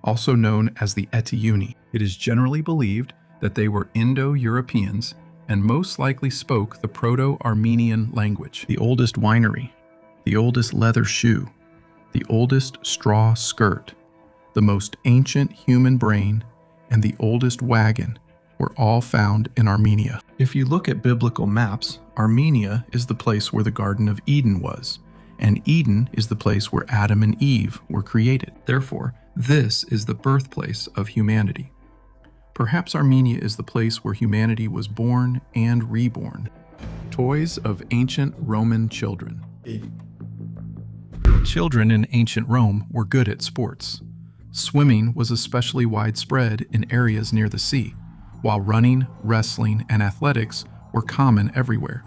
also known as the Eteuni. It is generally believed that they were Indo-Europeans and most likely spoke the Proto-Armenian language. The oldest winery, the oldest leather shoe, the oldest straw skirt, the most ancient human brain, and the oldest wagon were all found in Armenia. If you look at biblical maps, Armenia is the place where the Garden of Eden was, and Eden is the place where Adam and Eve were created. Therefore, this is the birthplace of humanity. Perhaps Armenia is the place where humanity was born and reborn. Toys of ancient Roman children. Children in ancient Rome were good at sports. Swimming was especially widespread in areas near the sea, while running, wrestling, and athletics were common everywhere.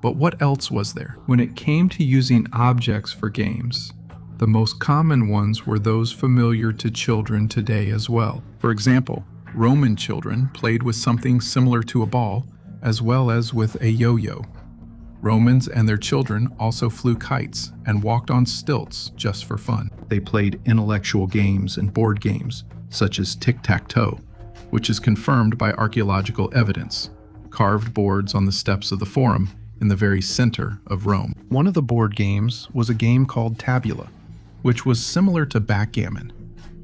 But what else was there? When it came to using objects for games, the most common ones were those familiar to children today as well. For example, Roman children played with something similar to a ball, as well as with a yo-yo. Romans and their children also flew kites and walked on stilts just for fun. They played intellectual games and board games, such as tic-tac-toe, which is confirmed by archaeological evidence, carved boards on the steps of the Forum in the very center of Rome. One of the board games was a game called tabula, which was similar to backgammon.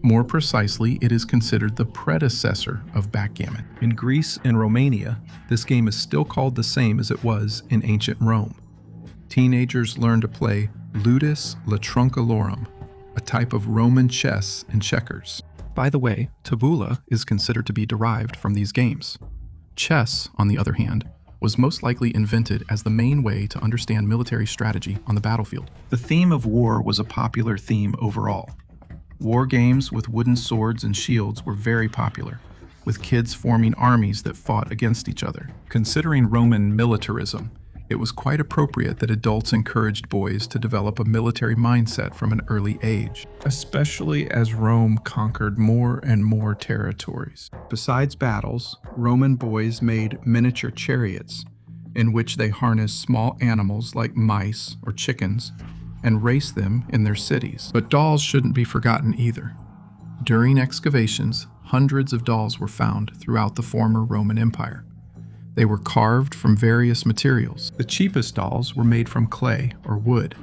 More precisely, it is considered the predecessor of backgammon. In Greece and Romania, this game is still called the same as it was in ancient Rome. Teenagers learn to play ludus latrunculorum, a type of Roman chess and checkers. By the way, tabula is considered to be derived from these games. Chess, on the other hand, was most likely invented as the main way to understand military strategy on the battlefield. The theme of war was a popular theme overall. War games with wooden swords and shields were very popular, with kids forming armies that fought against each other. Considering Roman militarism, it was quite appropriate that adults encouraged boys to develop a military mindset from an early age, especially as Rome conquered more and more territories. Besides battles, Roman boys made miniature chariots, in which they harnessed small animals like mice or chickens and race them in their cities. But dolls shouldn't be forgotten either. During excavations, hundreds of dolls were found throughout the former Roman Empire. They were carved from various materials. The cheapest dolls were made from clay or wood,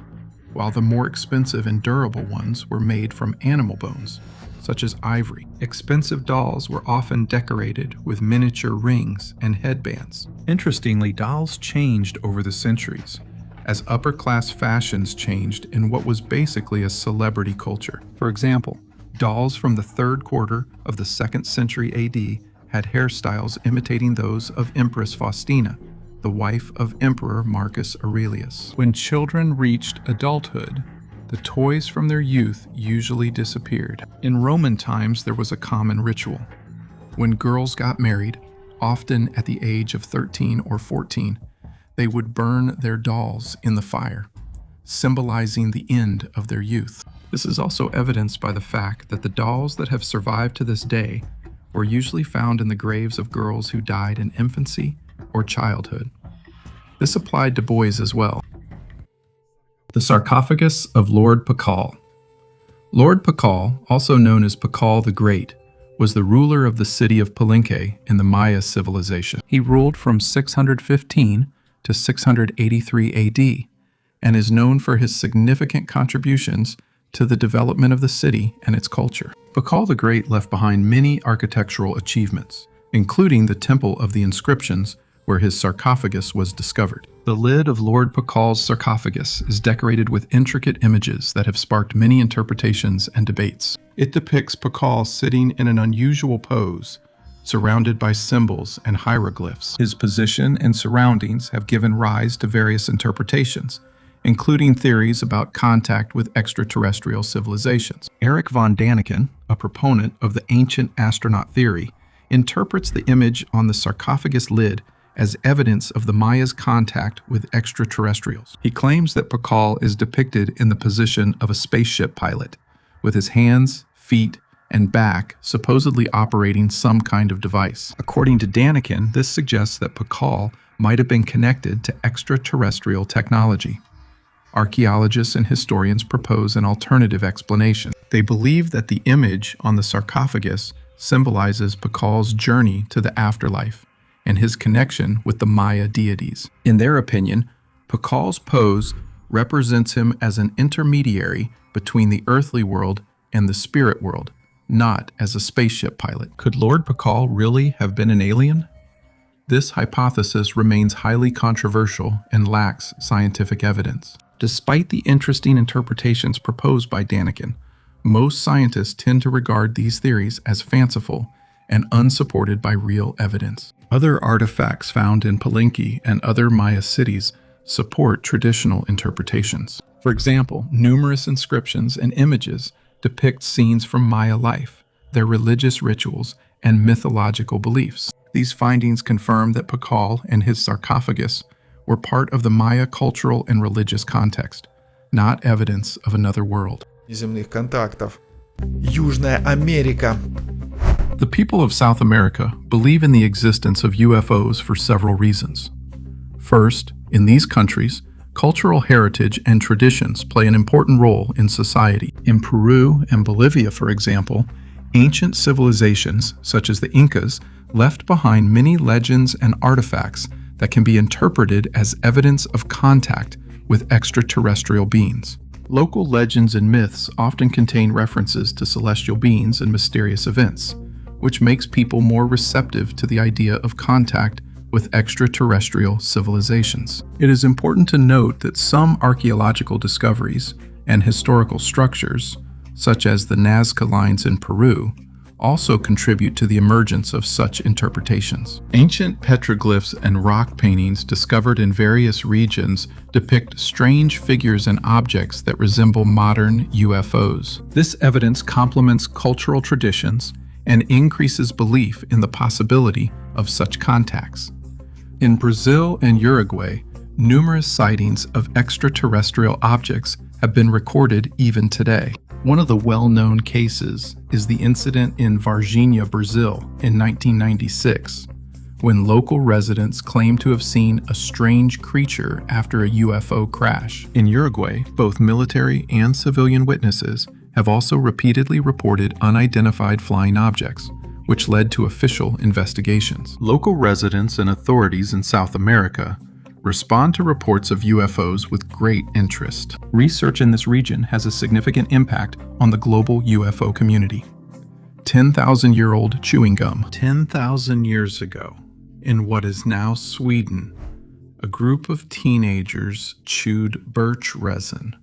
while the more expensive and durable ones were made from animal bones, such as ivory. Expensive dolls were often decorated with miniature rings and headbands. Interestingly, dolls changed over the centuries, as upper-class fashions changed in what was basically a celebrity culture. For example, dolls from the 3rd quarter of the 2nd century AD had hairstyles imitating those of Empress Faustina, the wife of Emperor Marcus Aurelius. When children reached adulthood, the toys from their youth usually disappeared. In Roman times, there was a common ritual. When girls got married, often at the age of 13 or 14, they would burn their dolls in the fire, symbolizing the end of their youth. This is also evidenced by the fact that the dolls that have survived to this day were usually found in the graves of girls who died in infancy or childhood. This applied to boys as well. The sarcophagus of Lord Pakal. Lord Pakal, also known as Pakal the Great, was the ruler of the city of Palenque in the Maya civilization. He ruled from 615 to 683 AD and is known for his significant contributions to the development of the city and its culture. Pakal the Great left behind many architectural achievements, including the Temple of the Inscriptions, where his sarcophagus was discovered. The lid of Lord Pakal's sarcophagus is decorated with intricate images that have sparked many interpretations and debates. It depicts Pakal sitting in an unusual pose, surrounded by symbols and hieroglyphs. His position and surroundings have given rise to various interpretations, including theories about contact with extraterrestrial civilizations. Eric von Daniken, a proponent of the ancient astronaut theory, interprets the image on the sarcophagus lid as evidence of the Maya's contact with extraterrestrials. He claims that Pakal is depicted in the position of a spaceship pilot, with his hands, feet, and back supposedly operating some kind of device. According to Daniken, this suggests that Pakal might have been connected to extraterrestrial technology. Archaeologists and historians propose an alternative explanation. They believe that the image on the sarcophagus symbolizes Pakal's journey to the afterlife and his connection with the Maya deities. In their opinion, Pakal's pose represents him as an intermediary between the earthly world and the spirit world, not as a spaceship pilot. Could Lord Pakal really have been an alien? This hypothesis remains highly controversial and lacks scientific evidence. Despite the interesting interpretations proposed by Daniken, most scientists tend to regard these theories as fanciful and unsupported by real evidence. Other artifacts found in Palenque and other Maya cities support traditional interpretations. For example, numerous inscriptions and images depict scenes from Maya life, their religious rituals, and mythological beliefs. These findings confirm that Pakal and his sarcophagus were part of the Maya cultural and religious context, not evidence of another world. Земных контактов. Южная Америка. The people of South America believe in the existence of UFOs for several reasons. First, in these countries, cultural heritage and traditions play an important role in society. In Peru and Bolivia, for example, ancient civilizations, such as the Incas, left behind many legends and artifacts that can be interpreted as evidence of contact with extraterrestrial beings. Local legends and myths often contain references to celestial beings and mysterious events, which makes people more receptive to the idea of contact with extraterrestrial civilizations. It is important to note that some archaeological discoveries and historical structures, such as the Nazca lines in Peru, also contribute to the emergence of such interpretations. Ancient petroglyphs and rock paintings discovered in various regions depict strange figures and objects that resemble modern UFOs. This evidence complements cultural traditions and increases belief in the possibility of such contacts. In Brazil and Uruguay, numerous sightings of extraterrestrial objects have been recorded even today. One of the well-known cases is the incident in Varginha, Brazil in 1996, when local residents claimed to have seen a strange creature after a UFO crash. In Uruguay, both military and civilian witnesses have also repeatedly reported unidentified flying objects, which led to official investigations. Local residents and authorities in South America respond to reports of UFOs with great interest. Research in this region has a significant impact on the global UFO community. 10,000-year-old chewing gum. 10,000 years ago, in what is now Sweden, A group of teenagers chewed birch resin,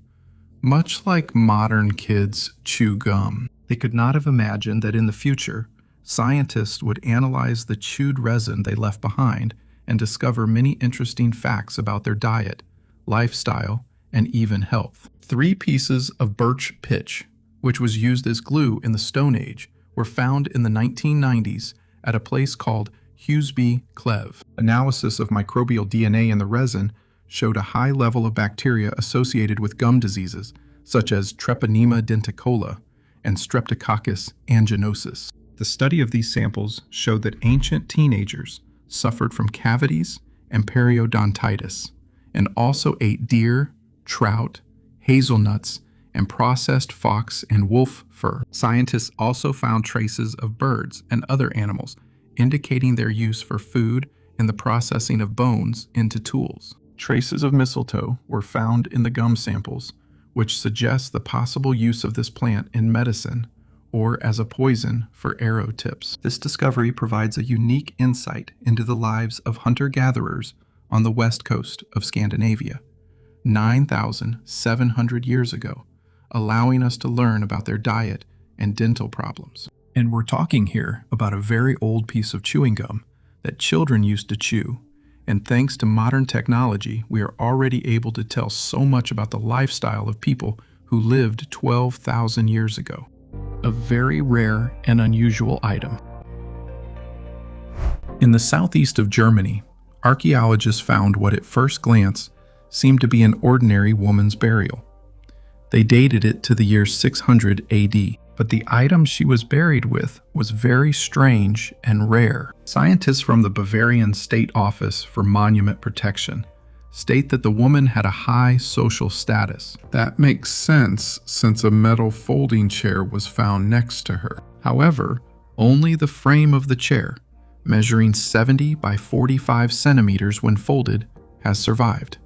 much like modern kids chew gum. They could not have imagined that in the future, scientists would analyze the chewed resin they left behind and discover many interesting facts about their diet, lifestyle, and even health. 3 pieces of birch pitch, which was used as glue in the Stone Age, were found in the 1990s at a place called Huseby Cleve. Analysis of microbial DNA in the resin showed a high level of bacteria associated with gum diseases, such as Treponema denticola and Streptococcus aeruginosus. The study of these samples showed that ancient teenagers suffered from cavities and periodontitis, and also ate deer, trout, hazelnuts, and processed fox and wolf fur. Scientists also found traces of birds and other animals, indicating their use for food and the processing of bones into tools. Traces of mistletoe were found in the gum samples, which suggests the possible use of this plant in medicine or as a poison for arrow tips. This discovery provides a unique insight into the lives of hunter-gatherers on the west coast of Scandinavia, 9,700 years ago, allowing us to learn about their diet and dental problems. And we're talking here about a very old piece of chewing gum that children used to chew, and thanks to modern technology, we are already able to tell so much about the lifestyle of people who lived 12,000 years ago. A very rare and unusual item. In the southeast of Germany, archaeologists found what at first glance seemed to be an ordinary woman's burial. They dated it to the year 600 AD, but the item she was buried with was very strange and rare. Scientists from the Bavarian State Office for Monument Protection state that the woman had a high social status. That makes sense since a metal folding chair was found next to her. However, only the frame of the chair, measuring 70 by 45 centimeters when folded, has survived.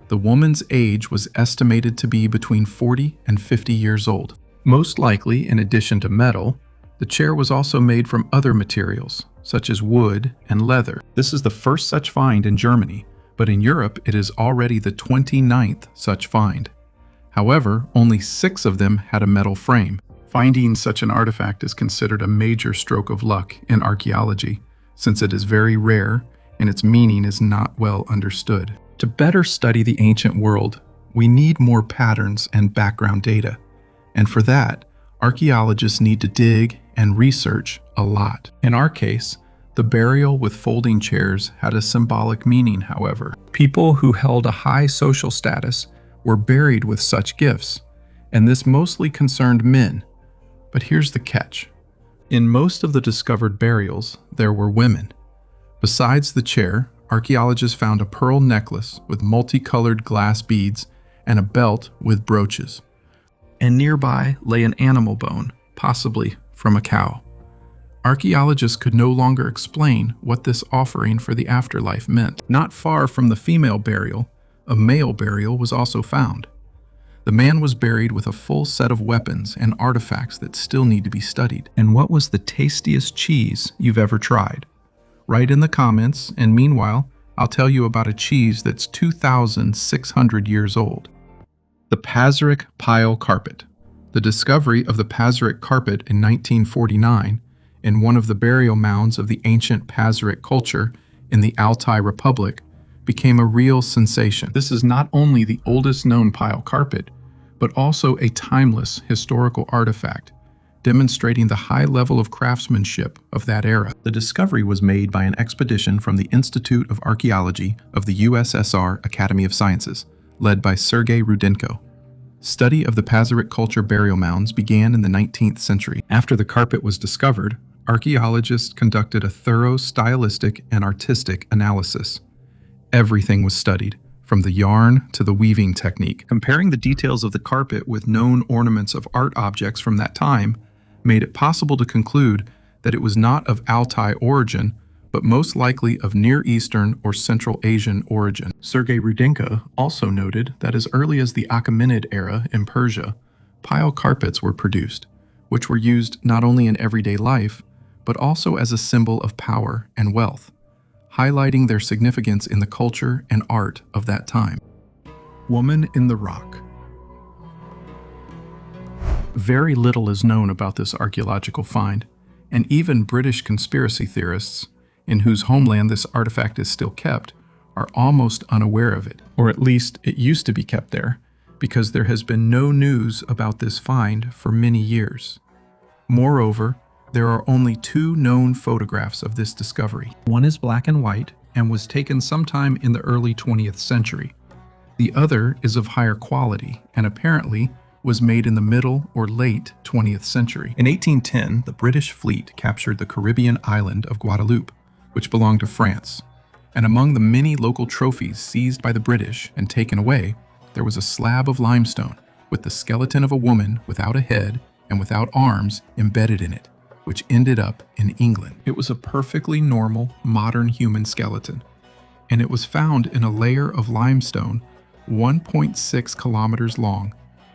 The woman's age was estimated to be between 40 and 50 years old. Most likely, in addition to metal, the chair was also made from other materials, such as wood and leather. This is the first such find in Germany, but in Europe it is already the 29th such find. However, only 6 of them had a metal frame. Finding such an artifact is considered a major stroke of luck in archaeology, since it is very rare and its meaning is not well understood. To better study the ancient world, we need more patterns and background data. And for that, archaeologists need to dig and research a lot. In our case, the burial with folding chairs had a symbolic meaning, however. People who held a high social status were buried with such gifts, and this mostly concerned men. But here's the catch. In most of the discovered burials, there were women. Besides the chair, archaeologists found a pearl necklace with multicolored glass beads and a belt with brooches. And nearby lay an animal bone, possibly from a cow. Archaeologists could no longer explain what this offering for the afterlife meant. Not far from the female burial, a male burial was also found. The man was buried with a full set of weapons and artifacts that still need to be studied. And what was the tastiest cheese you've ever tried? Write in the comments, and meanwhile, I'll tell you about a cheese that's 2,600 years old. The Pazyryk Pile Carpet. The discovery of the Pazyryk carpet in 1949 in one of the burial mounds of the ancient Pazyryk culture in the Altai Republic became a real sensation. This is not only the oldest known pile carpet, but also a timeless historical artifact, demonstrating the high level of craftsmanship of that era. The discovery was made by an expedition from the Institute of Archaeology of the USSR Academy of Sciences, led by Sergei Rudenko. Study of the Pazyryk culture burial mounds began in the 19th century. After the carpet was discovered, archaeologists conducted a thorough stylistic and artistic analysis. Everything was studied, from the yarn to the weaving technique. Comparing the details of the carpet with known ornaments of art objects from that time made it possible to conclude that it was not of Altai origin, but most likely of Near Eastern or Central Asian origin. Sergei Rudenko also noted that as early as the Achaemenid era in Persia, pile carpets were produced, which were used not only in everyday life, but also as a symbol of power and wealth, highlighting their significance in the culture and art of that time. Woman in the Rock. Very little is known about this archaeological find, and even British conspiracy theorists, in whose homeland this artifact is still kept, are almost unaware of it, or at least it used to be kept there, because there has been no news about this find for many years. Moreover, there are only 2 known photographs of this discovery. One is black and white and was taken sometime in the early 20th century. The other is of higher quality and apparently was made in the middle or late 20th century. In 1810, the British fleet captured the Caribbean island of Guadeloupe, which belonged to France. And among the many local trophies seized by the British and taken away, there was a slab of limestone with the skeleton of a woman without a head and without arms embedded in it, which ended up in England. It was a perfectly normal, modern human skeleton, and it was found in a layer of limestone 1.6 kilometers long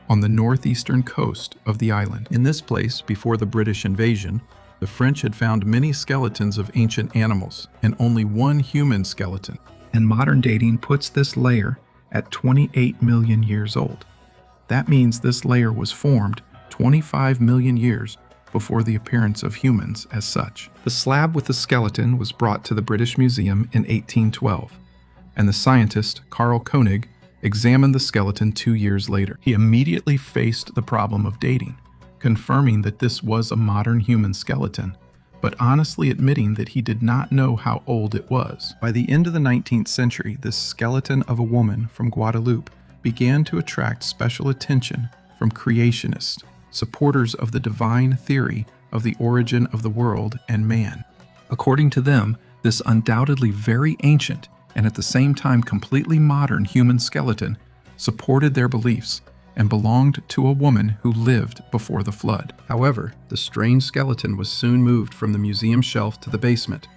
on the northeastern coast of the island. In this place, before the British invasion, the French had found many skeletons of ancient animals and only one human skeleton, and modern dating puts this layer at 28 million years old. That means this layer was formed 25 million years before the appearance of humans as such. The slab with the skeleton was brought to the British Museum in 1812, and the scientist Carl Koenig examined the skeleton 2 years later. He immediately faced the problem of dating, confirming that this was a modern human skeleton, but honestly admitting that he did not know how old it was. By the end of the 19th century, this skeleton of a woman from Guadeloupe began to attract special attention from creationists, supporters of the divine theory of the origin of the world and man. According to them, this undoubtedly very ancient and at the same time completely modern human skeleton supported their beliefs and belonged to a woman who lived before the flood. However, the strange skeleton was soon moved from the museum shelf to the basement,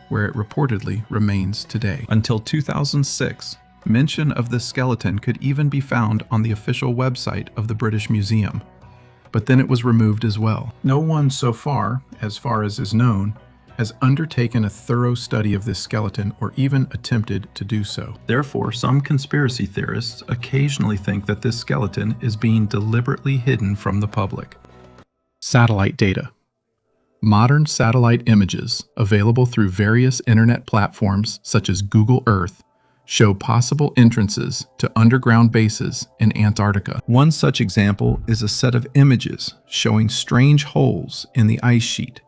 where it reportedly remains today. Until 2006, mention of this skeleton could even be found on the official website of the British Museum, but then it was removed as well. No one so far as is known, has undertaken a thorough study of this skeleton or even attempted to do so. Therefore, some conspiracy theorists occasionally think that this skeleton is being deliberately hidden from the public. Satellite data. Modern satellite images available through various internet platforms such as Google Earth show possible entrances to underground bases in Antarctica. One such example is a set of images showing strange holes in the ice sheet,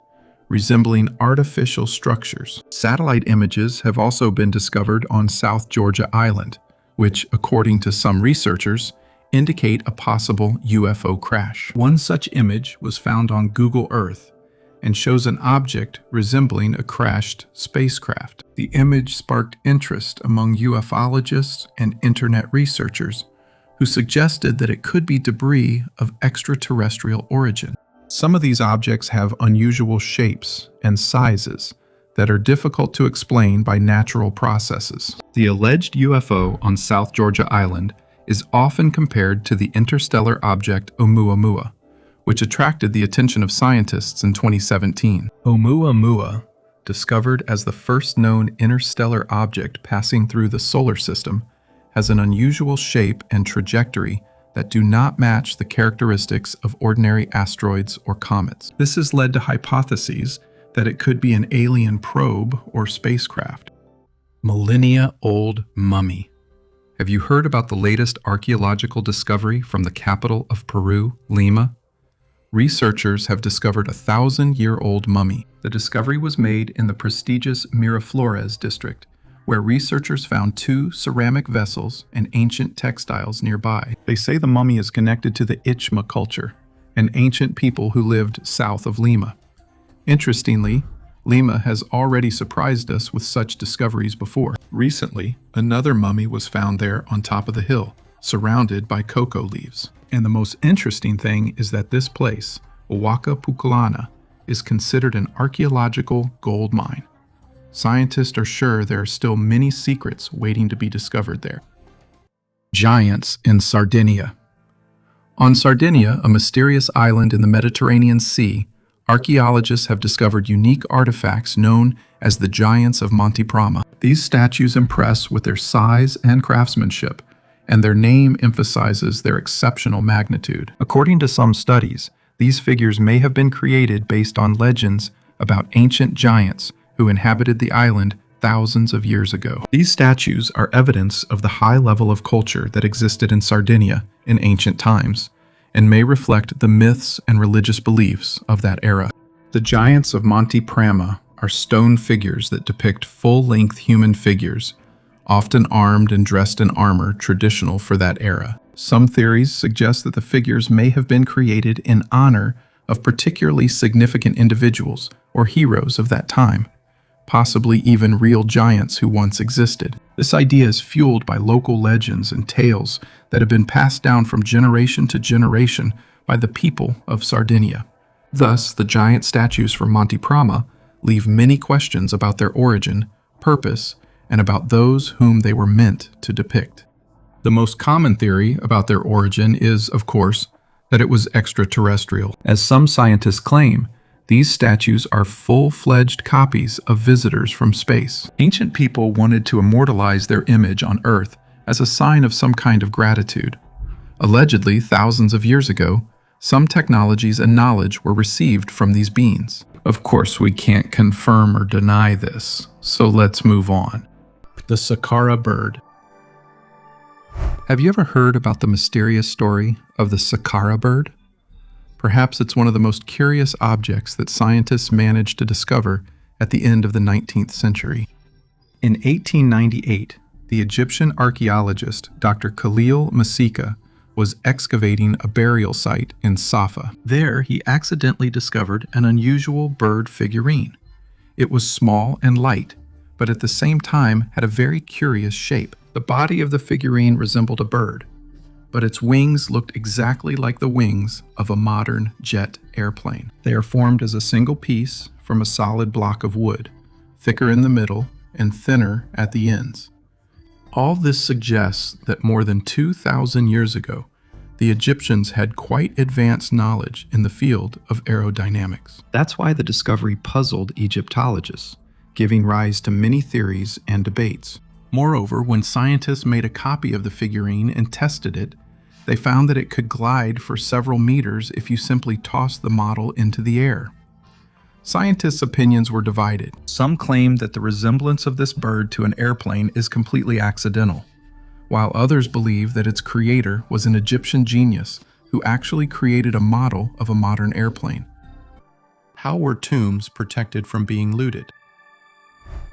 resembling artificial structures. Satellite images have also been discovered on South Georgia Island, which, according to some researchers, indicate a possible UFO crash. One such image was found on Google Earth and shows an object resembling a crashed spacecraft. The image sparked interest among ufologists and internet researchers who suggested that it could be debris of extraterrestrial origin. Some of these objects have unusual shapes and sizes that are difficult to explain by natural processes. The alleged UFO on South Georgia Island is often compared to the interstellar object Oumuamua, which attracted the attention of scientists in 2017. Oumuamua, discovered as the first known interstellar object passing through the solar system, has an unusual shape and trajectory that do not match the characteristics of ordinary asteroids or comets. This has led to hypotheses that it could be an alien probe or spacecraft. Millennia-old mummy. Have you heard about the latest archaeological discovery from the capital of Peru, Lima? Researchers have discovered a 1,000-year-old mummy. The discovery was made in the prestigious Miraflores district, where researchers found 2 ceramic vessels and ancient textiles nearby. They say the mummy is connected to the Ichma culture, an ancient people who lived south of Lima. Interestingly, Lima has already surprised us with such discoveries before. Recently, another mummy was found there on top of the hill, surrounded by cocoa leaves. And the most interesting thing is that this place, Huaca Pucallana, is considered an archaeological gold mine. Scientists are sure there are still many secrets waiting to be discovered there. Giants in Sardinia. On Sardinia, a mysterious island in the Mediterranean Sea, Archaeologists have discovered unique artifacts known as the Giants of Monte Prama. These statues impress with their size and craftsmanship, and their name emphasizes their exceptional magnitude. According to some studies, these figures may have been created based on legends about ancient giants who inhabited the island thousands of years ago. These statues are evidence of the high level of culture that existed in Sardinia in ancient times, and may reflect the myths and religious beliefs of that era. The Giants of Monte Prama are stone figures that depict full-length human figures, often armed and dressed in armor traditional for that era. Some theories suggest that the figures may have been created in honor of particularly significant individuals or heroes of that time, possibly even real giants who once existed. This idea is fueled by local legends and tales that have been passed down from generation to generation by the people of Sardinia. Thus, the giant statues from Monte Prama leave many questions about their origin, purpose, and about those whom they were meant to depict. The most common theory about their origin is, of course, that it was extraterrestrial. As some scientists claim, these statues are full-fledged copies of visitors from space. Ancient people wanted to immortalize their image on Earth as a sign of some kind of gratitude. Allegedly, thousands of years ago, some technologies and knowledge were received from these beings. Of course, we can't confirm or deny this, so let's move on. The Saqqara bird. Have you ever heard about the mysterious story of the Saqqara bird? Perhaps it's one of the most curious objects that scientists managed to discover at the end of the 19th century. In 1898, the Egyptian archaeologist Dr. Khalil Masika was excavating a burial site in Safa. There, he accidentally discovered an unusual bird figurine. It was small and light, but at the same time had a very curious shape. The body of the figurine resembled a bird, but its wings looked exactly like the wings of a modern jet airplane. They are formed as a single piece from a solid block of wood, thicker in the middle and thinner at the ends. All this suggests that more than 2,000 years ago, the Egyptians had quite advanced knowledge in the field of aerodynamics. That's why the discovery puzzled Egyptologists, giving rise to many theories and debates. Moreover, when scientists made a copy of the figurine and tested it, they found that it could glide for several meters if you simply tossed the model into the air. Scientists' opinions were divided. Some claimed that the resemblance of this bird to an airplane is completely accidental, while others believe that its creator was an Egyptian genius who actually created a model of a modern airplane. How were tombs protected from being looted?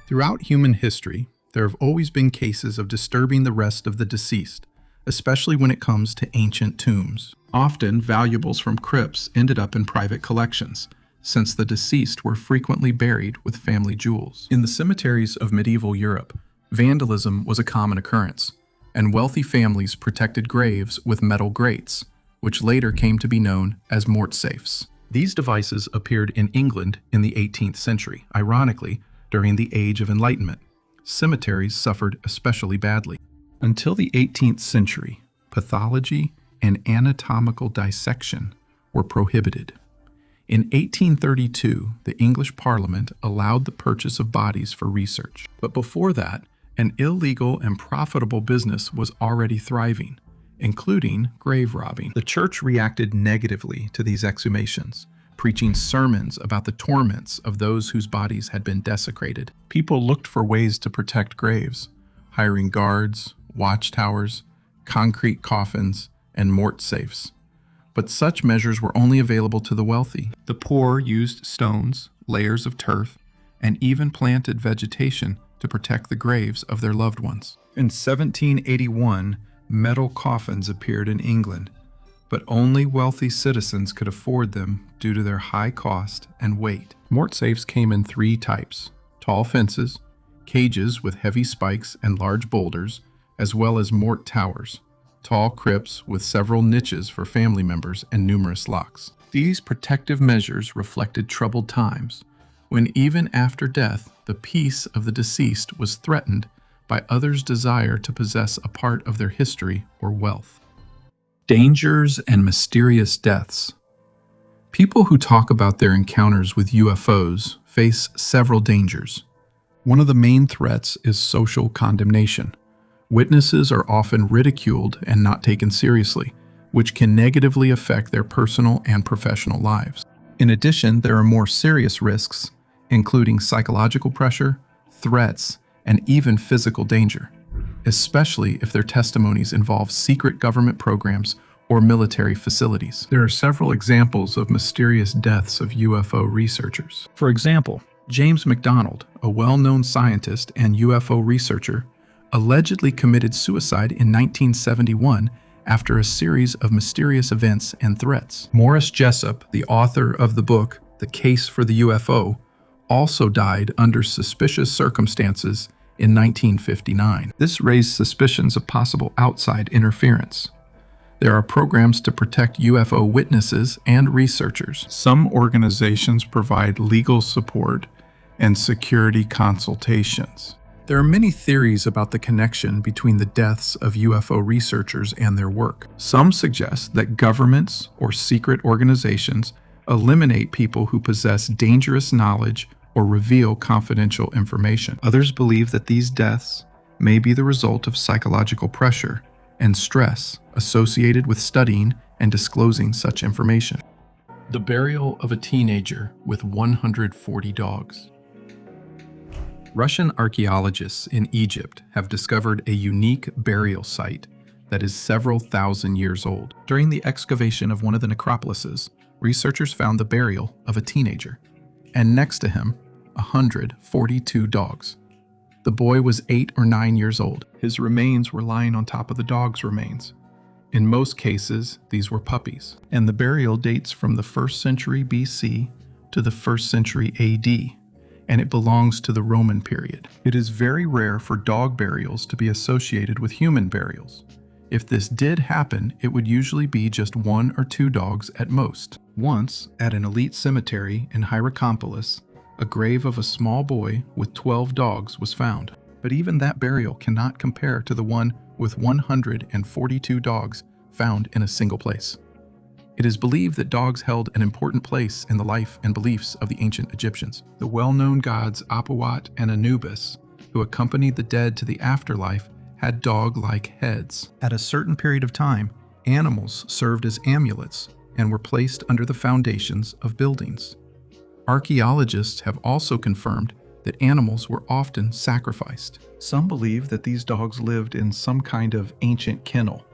Throughout human history, there have always been cases of disturbing the rest of the deceased, especially when it comes to ancient tombs. Often, valuables from crypts ended up in private collections, since the deceased were frequently buried with family jewels. In the cemeteries of medieval Europe, vandalism was a common occurrence, and wealthy families protected graves with metal grates, which later came to be known as mortsafes. These devices appeared in England in the 18th century, ironically, during the Age of Enlightenment. Cemeteries suffered especially badly. Until the 18th century, pathology and anatomical dissection were prohibited. In 1832, the English Parliament allowed the purchase of bodies for research. But before that, an illegal and profitable business was already thriving, including grave robbing. The church reacted negatively to these exhumations, preaching sermons about the torments of those whose bodies had been desecrated. People looked for ways to protect graves, hiring guards, watchtowers, concrete coffins, and mortsafes. But such measures were only available to the wealthy. The poor used stones, layers of turf, and even planted vegetation to protect the graves of their loved ones. In 1781, metal coffins appeared in England, but only wealthy citizens could afford them due to their high cost and weight. Mortsafes came in three types: tall fences, cages with heavy spikes and large boulders, as well as mort towers, tall crypts with several niches for family members and numerous locks. These protective measures reflected troubled times, when even after death, the peace of the deceased was threatened by others' desire to possess a part of their history or wealth. Dangers and mysterious deaths. People who talk about their encounters with UFOs face several dangers. One of the main threats is social condemnation. Witnesses are often ridiculed and not taken seriously, which can negatively affect their personal and professional lives. In addition, there are more serious risks, including psychological pressure, threats, and even physical danger, especially if their testimonies involve secret government programs or military facilities. There are several examples of mysterious deaths of UFO researchers. For example, James McDonald, a well-known scientist and UFO researcher, allegedly committed suicide in 1971 after a series of mysterious events and threats. Morris Jessup, the author of the book The Case for the UFO, also died under suspicious circumstances in 1959. This raised suspicions of possible outside interference. There are programs to protect UFO witnesses and researchers. Some organizations provide legal support and security consultations. There are many theories about the connection between the deaths of UFO researchers and their work. Some suggest that governments or secret organizations eliminate people who possess dangerous knowledge or reveal confidential information. Others believe that these deaths may be the result of psychological pressure and stress associated with studying and disclosing such information. The burial of a teenager with 140 dogs. Russian archaeologists in Egypt have discovered a unique burial site that is several thousand years old. During the excavation of one of the necropolises, researchers found the burial of a teenager, and next to him, 142 dogs. The boy was 8 or 9 years old. His remains were lying on top of the dog's remains. In most cases, these were puppies, and the burial dates from the 1st century BC to the 1st century AD, and it belongs to the Roman period. It is very rare for dog burials to be associated with human burials. If this did happen, it would usually be just 1 or 2 dogs at most. Once, at an elite cemetery in Hierakonpolis, a grave of a small boy with 12 dogs was found. But even that burial cannot compare to the one with 142 dogs found in a single place. It is believed that dogs held an important place in the life and beliefs of the ancient Egyptians. The well-known gods Apawat and Anubis, who accompanied the dead to the afterlife, had dog-like heads. At a certain period of time, animals served as amulets and were placed under the foundations of buildings. Archaeologists have also confirmed that animals were often sacrificed. Some believe that these dogs lived in some kind of ancient kennel,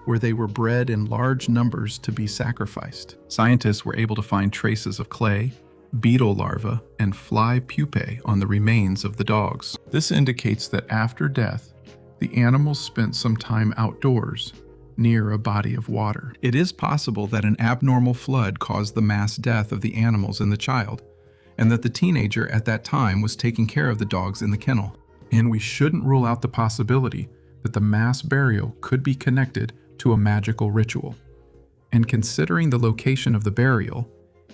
where they were bred in large numbers to be sacrificed. Scientists were able to find traces of clay, beetle larvae, and fly pupae on the remains of the dogs. This indicates that after death, the animals spent some time outdoors, near a body of water. It is possible that an abnormal flood caused the mass death of the animals and the child, and that the teenager at that time was taking care of the dogs in the kennel. And we shouldn't rule out the possibility that the mass burial could be connected to a magical ritual. And considering the location of the burial,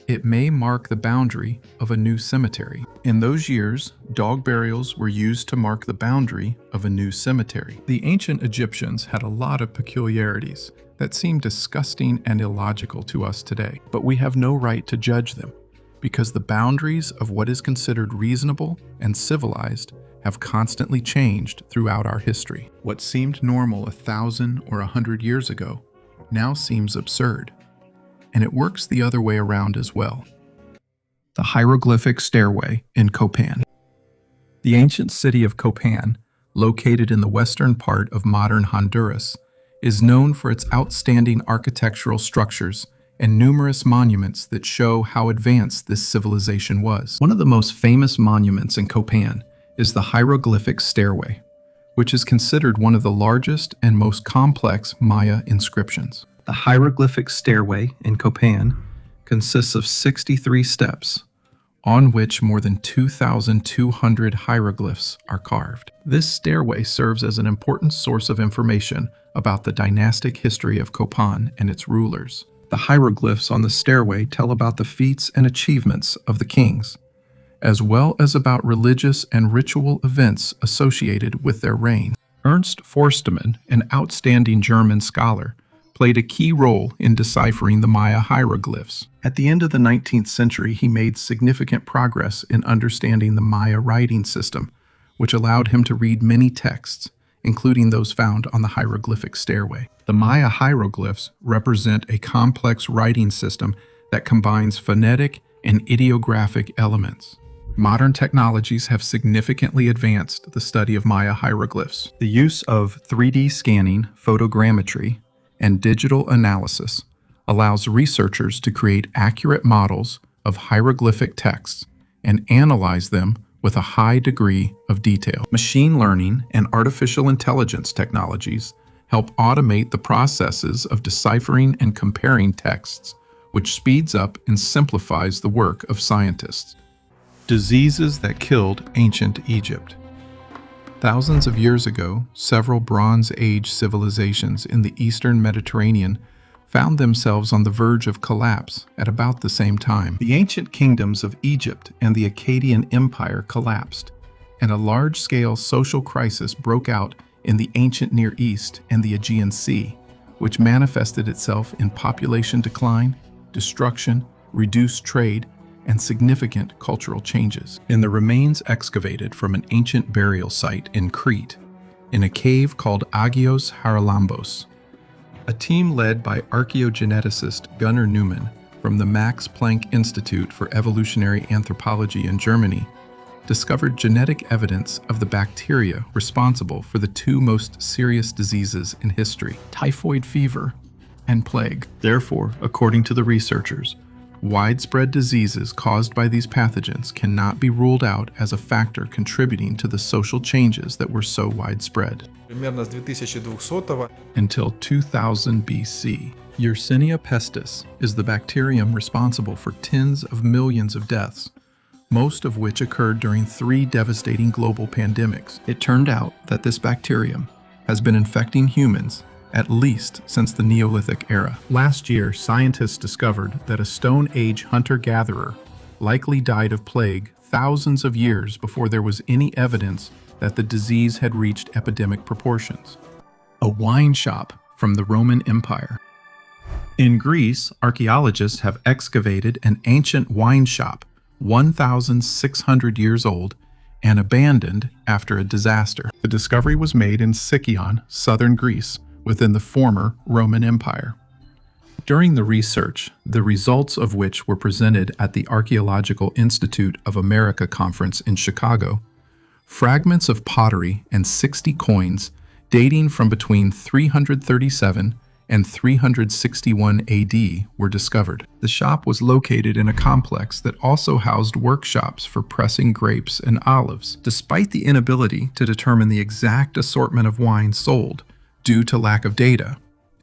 it may mark the boundary of a new cemetery. In those years, dog burials were used to mark the boundary of a new cemetery. The ancient Egyptians had a lot of peculiarities that seem disgusting and illogical to us today, but we have no right to judge them, because the boundaries of what is considered reasonable and civilized have constantly changed throughout our history. What seemed normal 1,000 or 100 years ago now seems absurd, and it works the other way around as well. The hieroglyphic stairway in Copan. The ancient city of Copan, located in the western part of modern Honduras, is known for its outstanding architectural structures and numerous monuments that show how advanced this civilization was. One of the most famous monuments in Copan is the hieroglyphic stairway, which is considered one of the largest and most complex Maya inscriptions. The hieroglyphic stairway in Copan consists of 63 steps, on which more than 2,200 hieroglyphs are carved. This stairway serves as an important source of information about the dynastic history of Copan and its rulers. The hieroglyphs on the stairway tell about the feats and achievements of the kings, as well as about religious and ritual events associated with their reign. Ernst Forstemann, an outstanding German scholar, played a key role in deciphering the Maya hieroglyphs. At the end of the 19th century, he made significant progress in understanding the Maya writing system, which allowed him to read many texts, including those found on the hieroglyphic stairway. The Maya hieroglyphs represent a complex writing system that combines phonetic and ideographic elements. Modern technologies have significantly advanced the study of Maya hieroglyphs. The use of 3D scanning, photogrammetry, and digital analysis allows researchers to create accurate models of hieroglyphic texts and analyze them with a high degree of detail. Machine learning and artificial intelligence technologies help automate the processes of deciphering and comparing texts, which speeds up and simplifies the work of scientists. Diseases that killed ancient Egypt. Thousands of years ago, several Bronze Age civilizations in the eastern Mediterranean found themselves on the verge of collapse at about the same time. The ancient kingdoms of Egypt and the Akkadian Empire collapsed, and a large-scale social crisis broke out in the ancient Near East and the Aegean Sea, which manifested itself in population decline, destruction, reduced trade, and significant cultural changes. In the remains excavated from an ancient burial site in Crete, in a cave called Agios Haralambos, a team led by archaeogeneticist Gunnar Neumann from the Max Planck Institute for Evolutionary Anthropology in Germany discovered genetic evidence of the bacteria responsible for the two most serious diseases in history, typhoid fever and plague. Therefore, according to the researchers, widespread diseases caused by these pathogens cannot be ruled out as a factor contributing to the social changes that were so widespread. Примерно с 2200 Until 2000 BC, Yersinia pestis is the bacterium responsible for tens of millions of deaths, most of which occurred during 3 devastating global pandemics. It turned out that this bacterium has been infecting humans at least since the Neolithic era. Last year, scientists discovered that a Stone Age hunter-gatherer likely died of plague thousands of years before there was any evidence that the disease had reached epidemic proportions. A wine shop from the Roman Empire. In Greece, archaeologists have excavated an ancient wine shop 1,600 years old and abandoned after a disaster. The discovery was made in Sicyon, southern Greece, within the former Roman Empire. During the research, the results of which were presented at the Archaeological Institute of America conference in Chicago, fragments of pottery and 60 coins dating from between 337 and 361 AD were discovered. The shop was located in a complex that also housed workshops for pressing grapes and olives. Despite the inability to determine the exact assortment of wine sold, due to lack of data,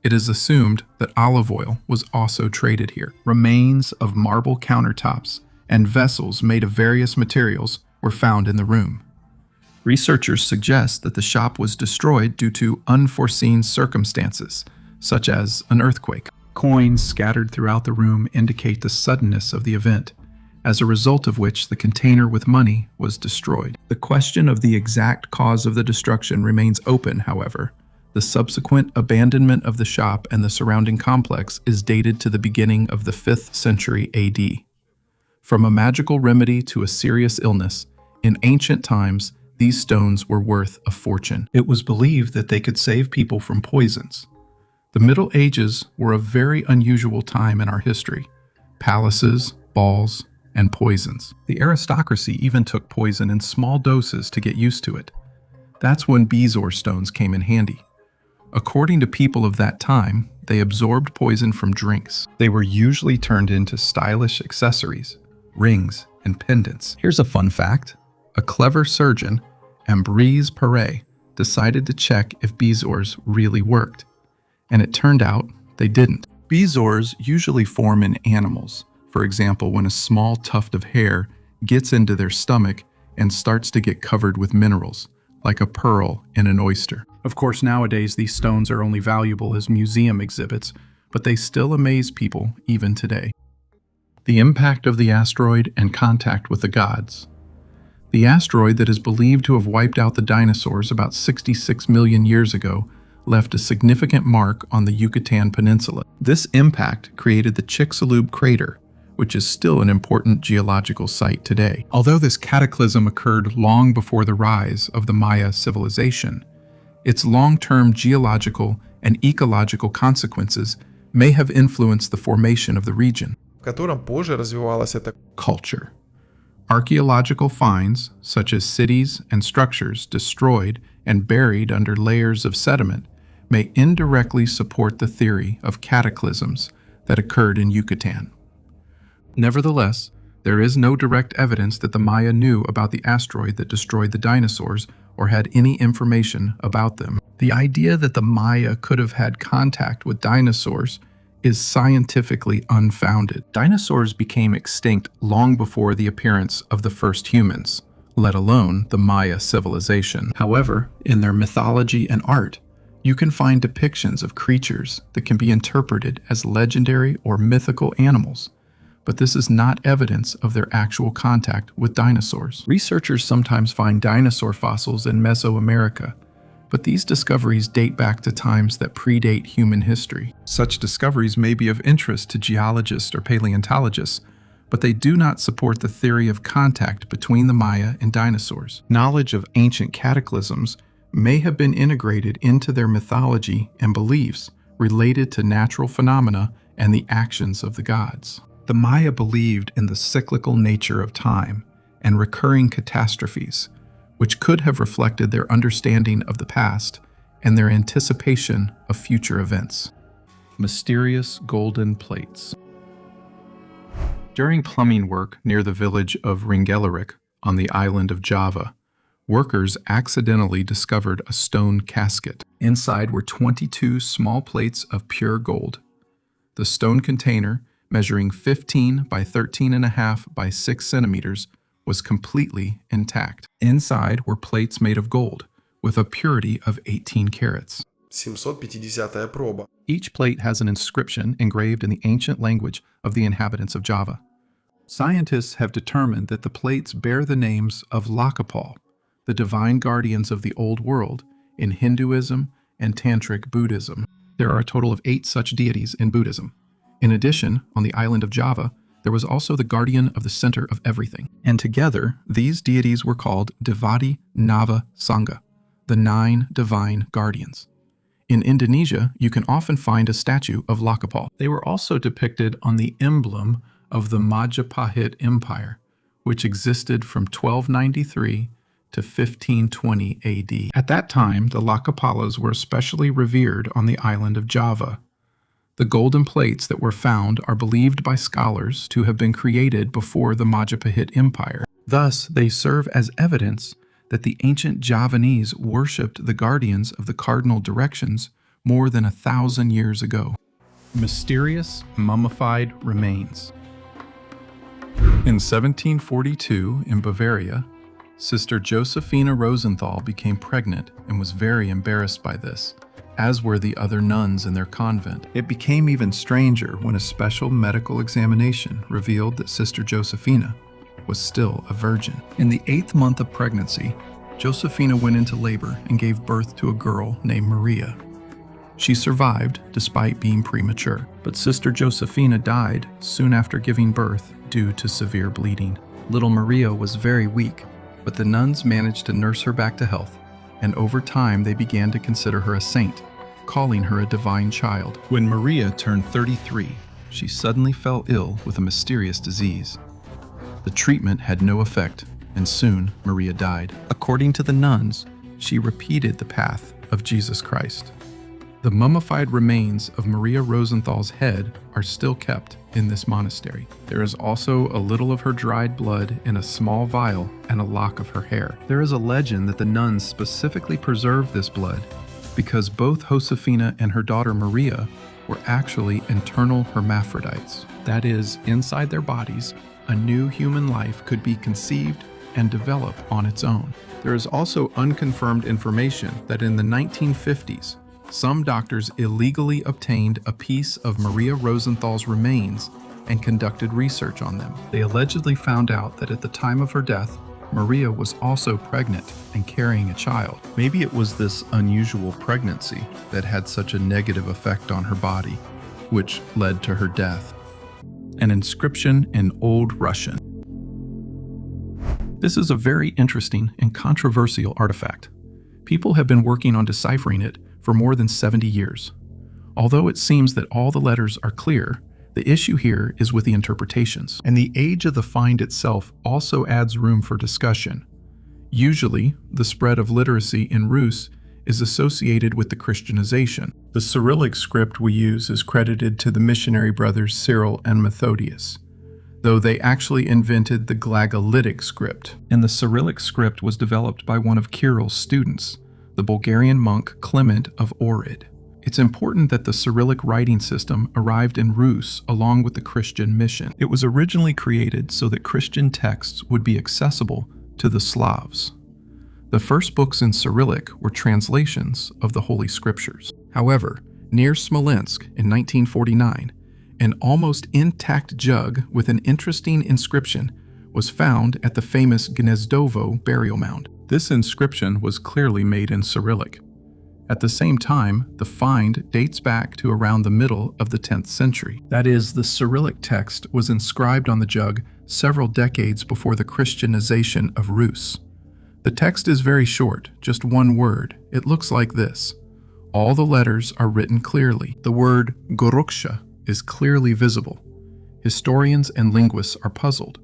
it is assumed that olive oil was also traded here. Remains of marble countertops and vessels made of various materials were found in the room. Researchers suggest that the shop was destroyed due to unforeseen circumstances, such as an earthquake. Coins scattered throughout the room indicate the suddenness of the event, as a result of which the container with money was destroyed. The question of the exact cause of the destruction remains open, however. The subsequent abandonment of the shop and the surrounding complex is dated to the beginning of the 5th century AD. From a magical remedy to a serious illness, in ancient times, these stones were worth a fortune. It was believed that they could save people from poisons. The Middle Ages were a very unusual time in our history. Palaces, balls, and poisons. The aristocracy even took poison in small doses to get used to it. That's when bezoar stones came in handy. According to people of that time, they absorbed poison from drinks. They were usually turned into stylish accessories, rings, and pendants. Here's a fun fact. A clever surgeon, Ambroise Paré, decided to check if bezoars really worked, and it turned out they didn't. Bezoars usually form in animals. For example, when a small tuft of hair gets into their stomach and starts to get covered with minerals, like a pearl in an oyster. Of course, nowadays these stones are only valuable as museum exhibits, but they still amaze people even today. The impact of the asteroid and contact with the gods. The asteroid that is believed to have wiped out the dinosaurs about 66 million years ago left a significant mark on the Yucatan Peninsula. This impact created the Chicxulub crater, which is still an important geological site today. Although this cataclysm occurred long before the rise of the Maya civilization, its long-term geological and ecological consequences may have influenced the formation of the region. в котором позже развивалась эта Culture. Archaeological finds, such as cities and structures destroyed and buried under layers of sediment, may indirectly support the theory of cataclysms that occurred in Yucatan. Nevertheless, there is no direct evidence that the Maya knew about the asteroid that destroyed the dinosaurs or had any information about them. The idea that the Maya could have had contact with dinosaurs is scientifically unfounded. Dinosaurs became extinct long before the appearance of the first humans, let alone the Maya civilization. However, in their mythology and art, you can find depictions of creatures that can be interpreted as legendary or mythical animals, but this is not evidence of their actual contact with dinosaurs. Researchers sometimes find dinosaur fossils in Mesoamerica, but these discoveries date back to times that predate human history. Such discoveries may be of interest to geologists or paleontologists, but they do not support the theory of contact between the Maya and dinosaurs. Knowledge of ancient cataclysms may have been integrated into their mythology and beliefs related to natural phenomena and the actions of the gods. The Maya believed in the cyclical nature of time and recurring catastrophes, which could have reflected their understanding of the past and their anticipation of future events. Mysterious golden plates. During plumbing work near the village of Ringellerik on the island of Java, workers accidentally discovered a stone casket. Inside were 22 small plates of pure gold. The stone container, measuring 15 by 13.5 by 6 centimeters, was completely intact. Inside were plates made of gold, with a purity of 18 carats. 750-я проба. Each plate has an inscription engraved in the ancient language of the inhabitants of Java. Scientists have determined that the plates bear the names of Lakapal, the divine guardians of the Old World, in Hinduism and Tantric Buddhism. There are a total of 8 such deities in Buddhism. In addition, on the island of Java, there was also the guardian of the center of everything. And together, these deities were called Devati Nava Sangha, the 9 divine guardians. In Indonesia, you can often find a statue of Lakapal. They were also depicted on the emblem of the Majapahit Empire, which existed from 1293 to 1520 AD. At that time, the Lakapalas were especially revered on the island of Java. The golden plates that were found are believed by scholars to have been created before the Majapahit Empire. Thus, they serve as evidence that the ancient Javanese worshipped the guardians of the cardinal directions more than 1,000 years ago. Mysterious mummified remains. In 1742, in Bavaria, Sister Josephina Rosenthal became pregnant and was very embarrassed by this, as were the other nuns in their convent. It became even stranger when a special medical examination revealed that Sister Josephina was still a virgin. In the 8th month of pregnancy, Josephina went into labor and gave birth to a girl named Maria. She survived despite being premature, but Sister Josephina died soon after giving birth due to severe bleeding. Little Maria was very weak, but the nuns managed to nurse her back to health, and over time they began to consider her a saint, calling her a divine child. When Maria turned 33, she suddenly fell ill with a mysterious disease. The treatment had no effect, and soon Maria died. According to the nuns, she repeated the path of Jesus Christ. The mummified remains of Maria Rosenthal's head are still kept in this monastery. There is also a little of her dried blood in a small vial and a lock of her hair. There is a legend that the nuns specifically preserved this blood because both Josefina and her daughter Maria were actually internal hermaphrodites. That is, inside their bodies, a new human life could be conceived and develop on its own. There is also unconfirmed information that in the 1950s, some doctors illegally obtained a piece of Maria Rosenthal's remains and conducted research on them. They allegedly found out that at the time of her death, Maria was also pregnant and carrying a child. Maybe it was this unusual pregnancy that had such a negative effect on her body, which led to her death. An inscription in Old Russian. This is a very interesting and controversial artifact. People have been working on deciphering it for more than 70 years. Although it seems that all the letters are clear, the issue here is with the interpretations. And the age of the find itself also adds room for discussion. Usually, the spread of literacy in Rus is associated with the Christianization. The Cyrillic script we use is credited to the missionary brothers Cyril and Methodius, though they actually invented the Glagolitic script. And the Cyrillic script was developed by one of Kirill's students, the Bulgarian monk Clement of Ohrid. It's important that the Cyrillic writing system arrived in Rus along with the Christian mission. It was originally created so that Christian texts would be accessible to the Slavs. The first books in Cyrillic were translations of the Holy Scriptures. However, near Smolensk in 1949, an almost intact jug with an interesting inscription was found at the famous Gnezdovo burial mound. This inscription was clearly made in Cyrillic. At the same time, the find dates back to around the middle of the 10th century. That is, the Cyrillic text was inscribed on the jug several decades before the Christianization of Rus. The text is very short, just one word. It looks like this. All the letters are written clearly. The word goruksha is clearly visible. Historians and linguists are puzzled.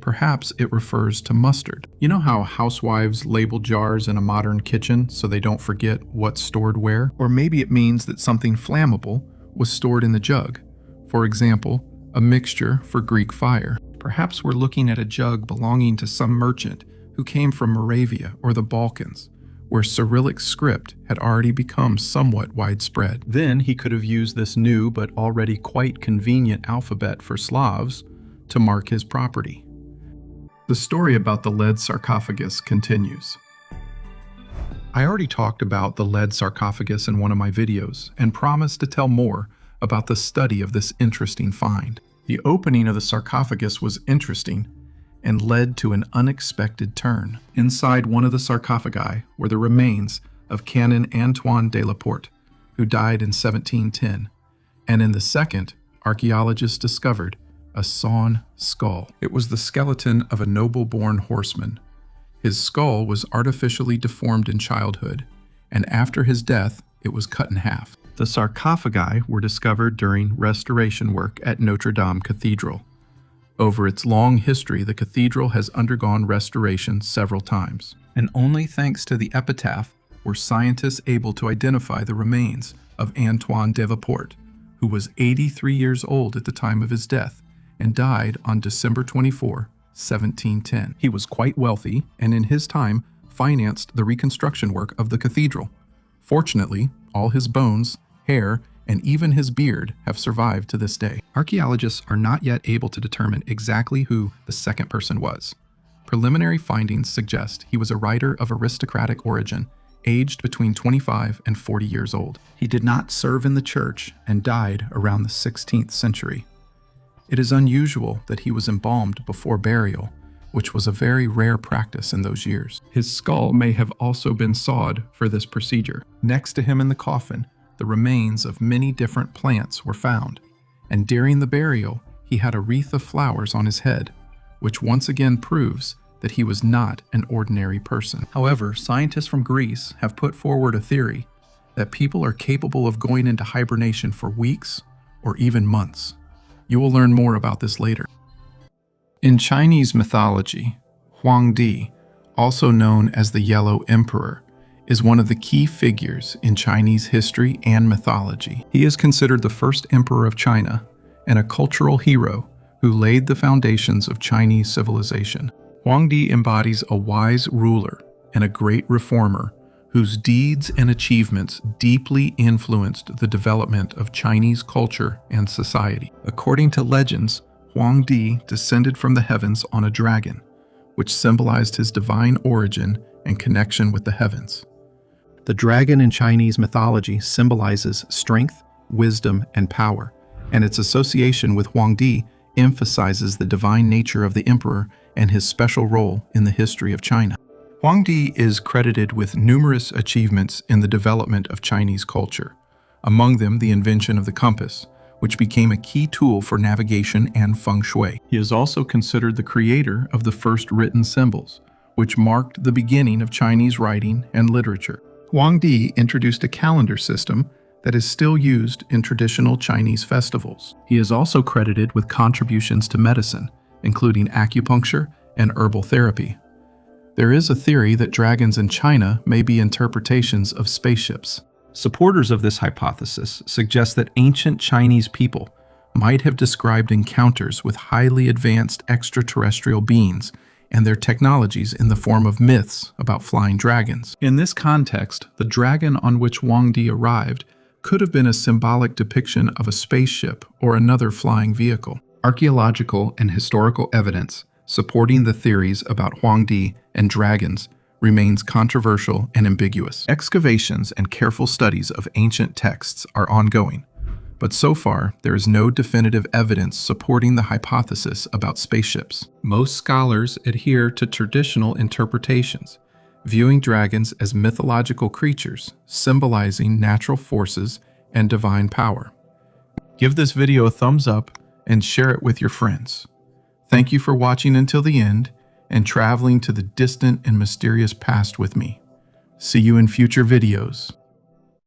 Perhaps it refers to mustard. You know how housewives label jars in a modern kitchen so they don't forget what's stored where? Or maybe it means that something flammable was stored in the jug. For example, a mixture for Greek fire. Perhaps we're looking at a jug belonging to some merchant who came from Moravia or the Balkans, where Cyrillic script had already become somewhat widespread. Then he could have used this new but already quite convenient alphabet for Slavs to mark his property. The story about the lead sarcophagus continues. I already talked about the lead sarcophagus in one of my videos and promised to tell more about the study of this interesting find. The opening of the sarcophagus was interesting and led to an unexpected turn. Inside one of the sarcophagi were the remains of Canon Antoine de la Porte, who died in 1710, and in the second, archaeologists discovered a sawn skull. It was the skeleton of a noble-born horseman. His skull was artificially deformed in childhood, and after his death, it was cut in half. The sarcophagi were discovered during restoration work at Notre Dame Cathedral. Over its long history, the cathedral has undergone restoration several times, and only thanks to the epitaph were scientists able to identify the remains of Antoine de la Porte, who was 83 years old at the time of his death, and died on December 24, 1710. He was quite wealthy and in his time financed the reconstruction work of the cathedral. Fortunately, all his bones, hair, and even his beard have survived to this day. Archaeologists are not yet able to determine exactly who the second person was. Preliminary findings suggest he was a writer of aristocratic origin, aged between 25 and 40 years old. He did not serve in the church and died around the 16th century. It is unusual that he was embalmed before burial, which was a very rare practice in those years. His skull may have also been sawed for this procedure. Next to him in the coffin, the remains of many different plants were found, and during the burial, he had a wreath of flowers on his head, which once again proves that he was not an ordinary person. However, scientists from Greece have put forward a theory that people are capable of going into hibernation for weeks or even months. You will learn more about this later. In Chinese mythology, Huangdi, also known as the Yellow Emperor, is one of the key figures in Chinese history and mythology. He is considered the first emperor of China and a cultural hero who laid the foundations of Chinese civilization. Huangdi embodies a wise ruler and a great reformer whose deeds and achievements deeply influenced the development of Chinese culture and society. According to legends, Huangdi descended from the heavens on a dragon, which symbolized his divine origin and connection with the heavens. The dragon in Chinese mythology symbolizes strength, wisdom, and power, and its association with Huangdi emphasizes the divine nature of the emperor and his special role in the history of China. Huangdi is credited with numerous achievements in the development of Chinese culture, among them the invention of the compass, which became a key tool for navigation and feng shui. He is also considered the creator of the first written symbols, which marked the beginning of Chinese writing and literature. Huangdi introduced a calendar system that is still used in traditional Chinese festivals. He is also credited with contributions to medicine, including acupuncture and herbal therapy. There is a theory that dragons in China may be interpretations of spaceships. Supporters of this hypothesis suggest that ancient Chinese people might have described encounters with highly advanced extraterrestrial beings and their technologies in the form of myths about flying dragons. In this context, the dragon on which Huangdi arrived could have been a symbolic depiction of a spaceship or another flying vehicle. Archaeological and historical evidence supporting the theories about Huangdi and dragons remains controversial and ambiguous. Excavations and careful studies of ancient texts are ongoing, but so far there is no definitive evidence supporting the hypothesis about spaceships. Most scholars adhere to traditional interpretations, viewing dragons as mythological creatures symbolizing natural forces and divine power. Give this video a thumbs up and share it with your friends. Thank you for watching until the end and traveling to the distant and mysterious past with me. See you in future videos.